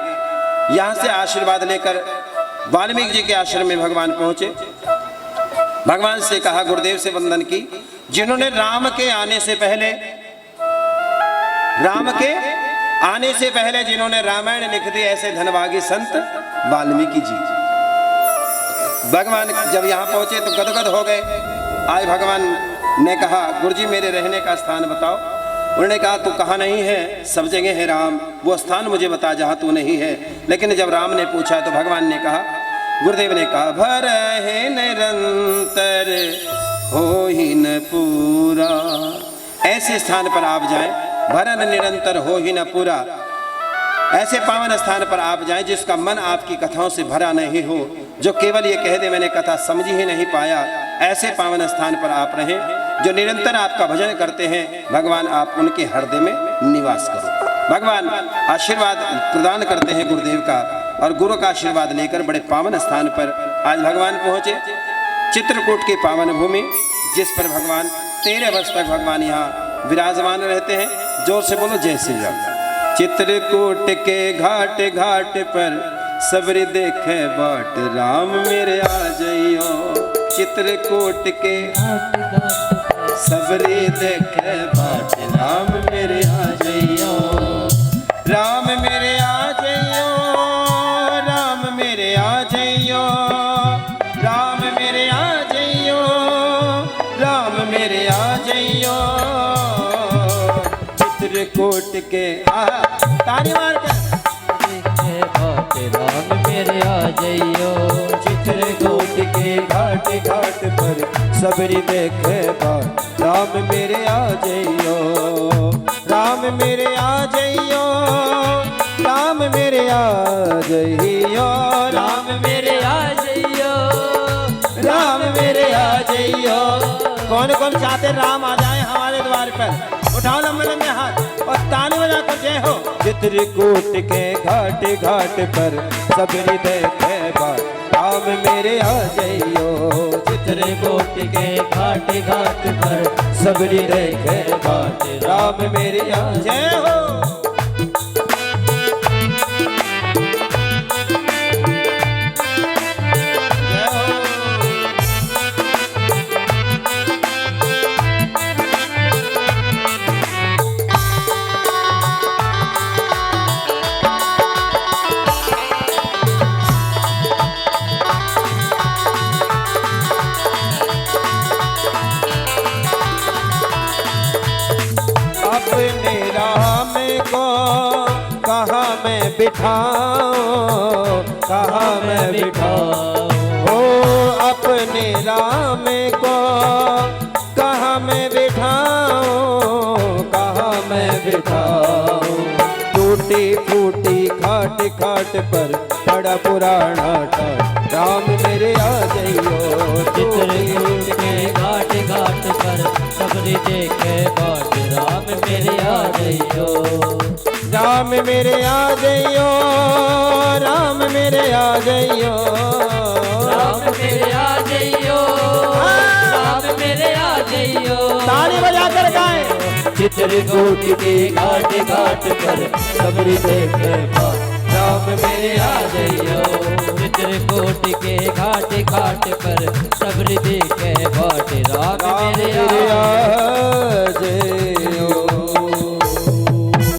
A: यहाँ से आशीर्वाद लेकर वाल्मीकि जी के आश्रम में भगवान पहुंचे। भगवान से कहा, गुरुदेव से वंदन की, जिन्होंने राम के आने से पहले, राम के आने से पहले जिन्होंने रामायण लिख दी, ऐसे धनभागी संत वाल्मीकि जी। भगवान जब यहाँ पहुंचे तो गदगद हो गए। आज भगवान ने कहा, गुरुजी मेरे रहने का स्थान बताओ। उन्होंने कहा, तू कहाँ नहीं है, सब जगह है राम, वो स्थान मुझे बता जहाँ तू नहीं है। लेकिन जब राम ने पूछा तो भगवान ने कहा, गुरुदेव ने कहा, भर है निरंतर हो ही न पूरा। ऐसे स्थान पर आप जाएं, भरन निरंतर हो ही न पूरा। ऐसे पावन स्थान पर आप जाएं जिसका मन आपकी कथाओं से भरा नहीं हो, जो केवल ये कह दे मैंने कथा समझ ही नहीं पाया। ऐसे पावन स्थान पर आप रहें जो निरंतर आपका भजन करते हैं। भगवान आप उनके हृदय में निवास करो। भगवान आशीर्वाद प्रदान करते हैं गुरुदेव का, और गुरु का आशीर्वाद लेकर बड़े पावन स्थान पर आज भगवान पहुंचे, चित्रकूट की पावन भूमि, जिस पर भगवान 13 वर्ष तक भगवान यहाँ विराजमान रहते हैं। जोर से बोलो जय श्री राम। चित्रकूट के घाट घाट पर सबरी देखे बाट, राम मेरे आ जइयो। चित्रकूट के सबरी देखे बाट, राम मेरे आ जइयो, राम मेरे आ जइयो, राम मेरे आ जइयो, राम मेरे आ जइयो, राम मेरे आ जइयो। चित्रकूट के ताली मार कर,
B: राम मेरे आ जइयो।
A: चित्रकूट के घाट घाट पर सबरी देखे बाट, राम मेरे आ जइयो, राम मेरे आ जइयो, राम मेरे आ जइयो,
B: राम मेरे आ जइयो,
A: राम मेरे आ जइयो। कौन कौन चाहते राम आ जाए हमारे द्वार पर? उठाओ लंबे लंबे हाथ और ताली बजाकर जय हो। चित्रकूट के घाट घाट पर सबरी देखे बाट, राम मेरे आ जइयो।
B: चित्रकूट के घाट घाट पर
A: सबरी देखे बाट, राम मेरे आ जय हो। अपने राम को कहाँ मैं बिठाऊं, कहाँ मैं बिठाऊं, हो अपने राम को कहाँ मैं बिठाऊं, कहाँ मैं बिठाऊं। टूटी फूटी खाट खाट पर बड़ा पुराना ठाट, राम मेरे आ जइयो।
B: चित्रकूट के घाट घाट पर सब सबरी देखे बाट राम मेरे आ जइयो
A: राम मेरे आ जइयो राम मेरे आ जइयो
B: राम मेरे आ जइयो राम मेरे आ जइयो
A: ताली बजाकर गाएं
B: चित्रकूट के घाट घाट पर सबरी देखे बाट राम मेरे आ जइयो चित्रकूट के घाट घाट पर सबरी देखे बाट राम